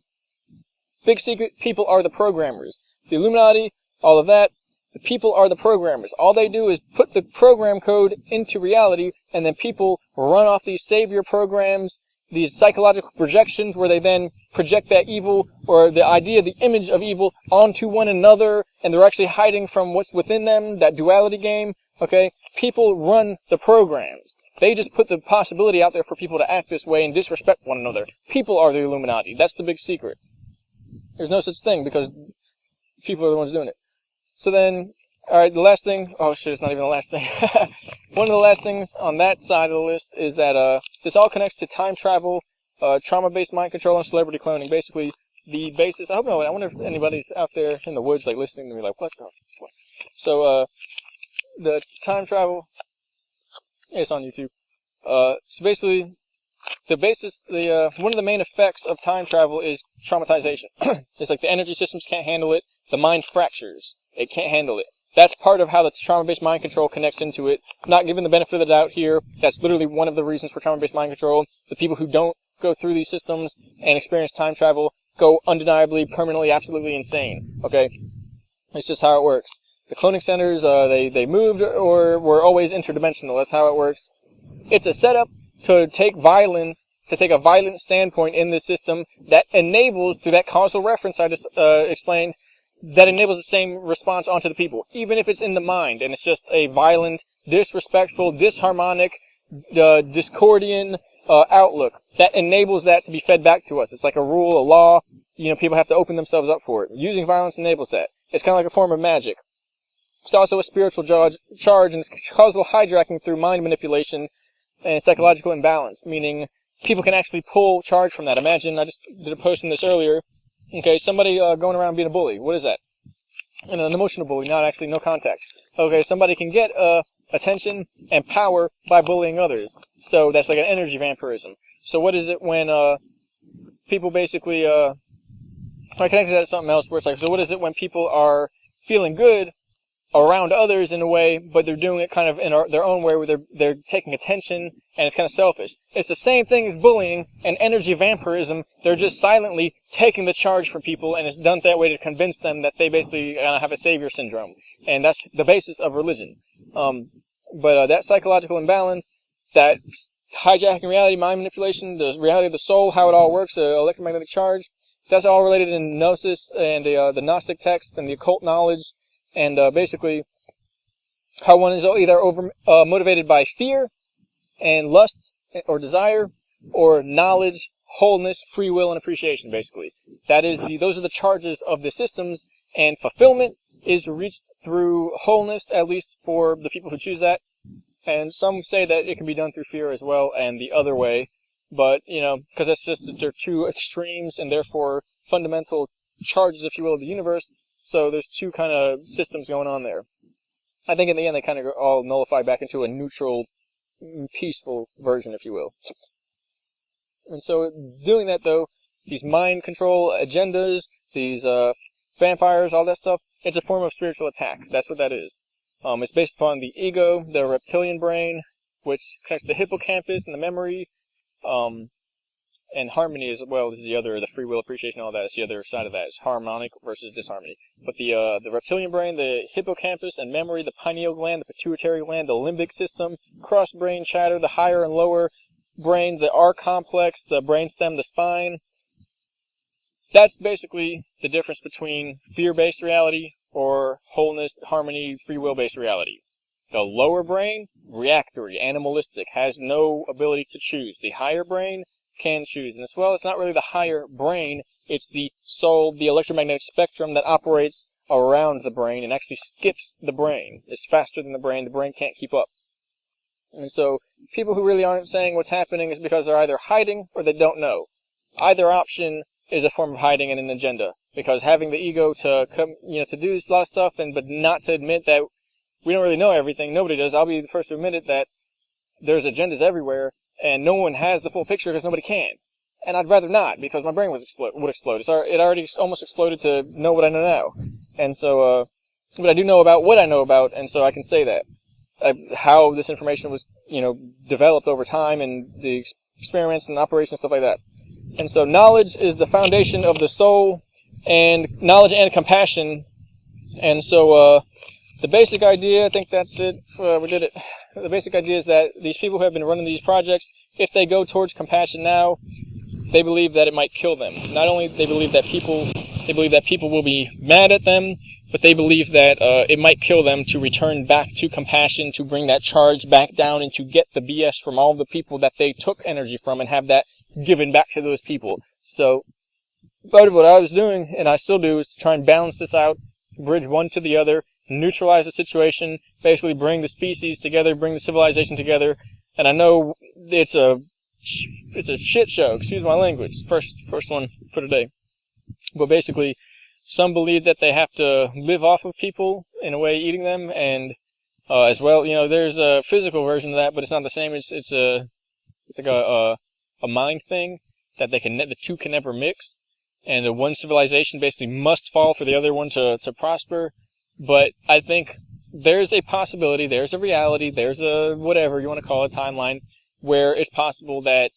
Big secret, people are the programmers. The Illuminati, all of that, the people are the programmers. All they do is put the program code into reality, and then people run off these savior programs, these psychological projections where they then project that evil or the idea, the image of evil onto one another, and they're actually hiding from what's within them, that duality game, okay? People run the programs. They just put the possibility out there for people to act this way and disrespect one another. People are the Illuminati. That's the big secret. There's no such thing because people are the ones doing it. So then, alright, the last thing, oh shit, it's not even the last thing. One of the last things on that side of the list is that this all connects to time travel, trauma-based mind control, and celebrity cloning. Basically, the basis, I wonder if anybody's out there in the woods like listening to me like, what the fuck? So, the time travel, it's on YouTube. So basically, one of the main effects of time travel is traumatization. It's like the energy systems can't handle it, the mind fractures. It can't handle it. That's part of how the trauma-based mind control connects into it. Not given the benefit of the doubt here. That's literally one of the reasons for trauma-based mind control. The people who don't go through these systems and experience time travel go undeniably, permanently, absolutely insane. Okay? It's just how it works. The cloning centers, they moved or were always interdimensional. That's how it works. It's a setup to take violence, to take a violent standpoint in this system that enables, through that causal reference I just explained, that enables the same response onto the people, even if it's in the mind, and it's just a violent, disrespectful, disharmonic, discordian outlook that enables that to be fed back to us. It's like a rule, a law. People have to open themselves up for it. Using violence enables that. It's kind of like a form of magic. It's also a spiritual charge, and it's causal hijacking through mind manipulation and psychological imbalance, meaning people can actually pull charge from that. Imagine, I just did a post on this earlier. Okay, somebody going around being a bully. What is that? An emotional bully, not actually no contact. Okay, somebody can get attention and power by bullying others. So that's like an energy vampirism. So what is it when people basically... I connected that to something else where it's like, so what is it when people are feeling good around others in a way, but they're doing it kind of in their own way where they're taking attention, and it's kind of selfish. It's the same thing as bullying and energy vampirism. They're just silently taking the charge from people, and it's done that way to convince them that they basically have a savior syndrome. And that's the basis of religion. But that psychological imbalance, that hijacking reality, mind manipulation, the reality of the soul, how it all works, electromagnetic charge, that's all related in Gnosis and the Gnostic texts and the occult knowledge. And basically, how one is either motivated by fear and lust or desire, or knowledge, wholeness, free will, and appreciation. Basically, those are the charges of the systems. And fulfillment is reached through wholeness, at least for the people who choose that. And some say that it can be done through fear as well, and the other way. But because that's just that they're two extremes, and therefore fundamental charges, if you will, of the universe. So there's two kind of systems going on there. I think in the end they kind of all nullify back into a neutral, peaceful version, if you will. And so doing that, though, these mind control agendas, these vampires, all that stuff, it's a form of spiritual attack. That's what that is. It's based upon the ego, the reptilian brain, which connects the hippocampus and the memory, and harmony as well is the free will, appreciation, all that. It's the other side of that. It's harmonic versus disharmony. But the reptilian brain, the hippocampus and memory, the pineal gland, the pituitary gland, the limbic system, cross brain chatter, the higher and lower brain, the R complex, the brainstem, the spine. That's basically the difference between fear-based reality or wholeness, harmony, free will-based reality. The lower brain, reactory, animalistic, has no ability to choose. The higher brain can choose. And as well, it's not really the higher brain, it's the soul, the electromagnetic spectrum that operates around the brain and actually skips the brain. It's faster than the brain can't keep up. And so, people who really aren't saying what's happening is because they're either hiding or they don't know. either option is a form of hiding and an agenda. Because having the ego to come, to do this lot of stuff, but not to admit that we don't really know everything. Nobody does. I'll be the first to admit it, that there's agendas everywhere, and no one has the full picture because nobody can. And I'd rather not, because my brain would explode. It already almost exploded to know what I know now. And so, but I do know about what I know about, and so I can say that. How this information was, developed over time, and the experiments and operations, stuff like that. And so knowledge is the foundation of the soul, and knowledge and compassion. And so, the basic idea, I think that's it. We did it. The basic idea is that these people who have been running these projects, if they go towards compassion now, they believe that it might kill them. Not only they believe that people will be mad at them, but they believe that it might kill them to return back to compassion, to bring that charge back down, and to get the BS from all the people that they took energy from and have that given back to those people. So, part of what I was doing, and I still do, is to try and balance this out, bridge one to the other, neutralize the situation, basically bring the species together, bring the civilization together. And I know it's a shit show, excuse my language, first one for today. But basically, some believe that they have to live off of people, in a way eating them, and as well, there's a physical version of that, but it's not the same. It's like a mind thing, that the two can never mix, and the one civilization basically must fall for the other one to prosper. But I think there's a possibility, there's a reality, there's a whatever you want to call it, timeline, where it's possible that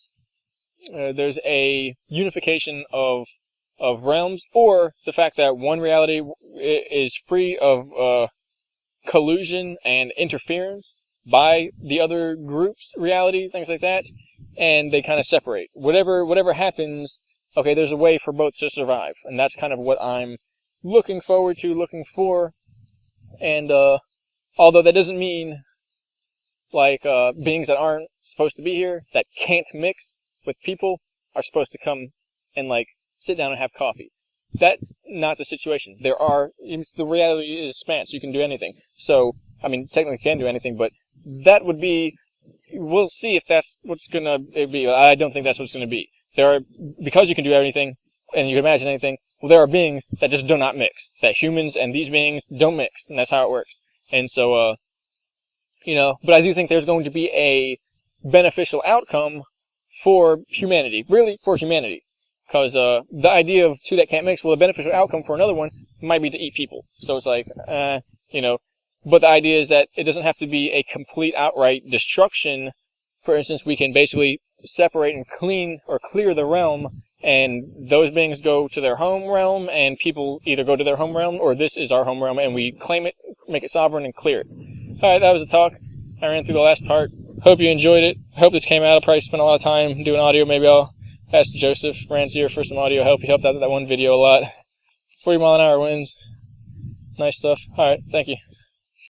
there's a unification of realms, or the fact that one reality is free of collusion and interference by the other group's reality, things like that, and they kind of separate. Whatever happens, okay, there's a way for both to survive, and that's kind of what I'm looking forward to, looking for. And although that doesn't mean like beings that aren't supposed to be here, that can't mix with people, are supposed to come and like sit down and have coffee. That's not the situation. The reality is expanse. You can do anything. So, I mean, technically you can do anything, but that would be, we'll see if that's what's gonna be. I don't think that's what's gonna be. Because you can do everything, and you can imagine anything, well, there are beings that just do not mix. That humans and these beings don't mix, and that's how it works. And so, but I do think there's going to be a beneficial outcome for humanity. Really, for humanity. Because the idea of two that can't mix, well, the beneficial outcome for another one might be to eat people. So it's like, but the idea is that it doesn't have to be a complete outright destruction. For instance, we can basically separate and clear the realm, and those beings go to their home realm, and people either go to their home realm, or this is our home realm, and we claim it, make it sovereign, and clear it. Alright, that was a talk. I ran through the last part. Hope you enjoyed it. Hope this came out. I probably spent a lot of time doing audio. Maybe I'll ask Joseph Rancier for some audio help. He helped out with that one video a lot. 40 mile an hour winds. Nice stuff. Alright, thank you.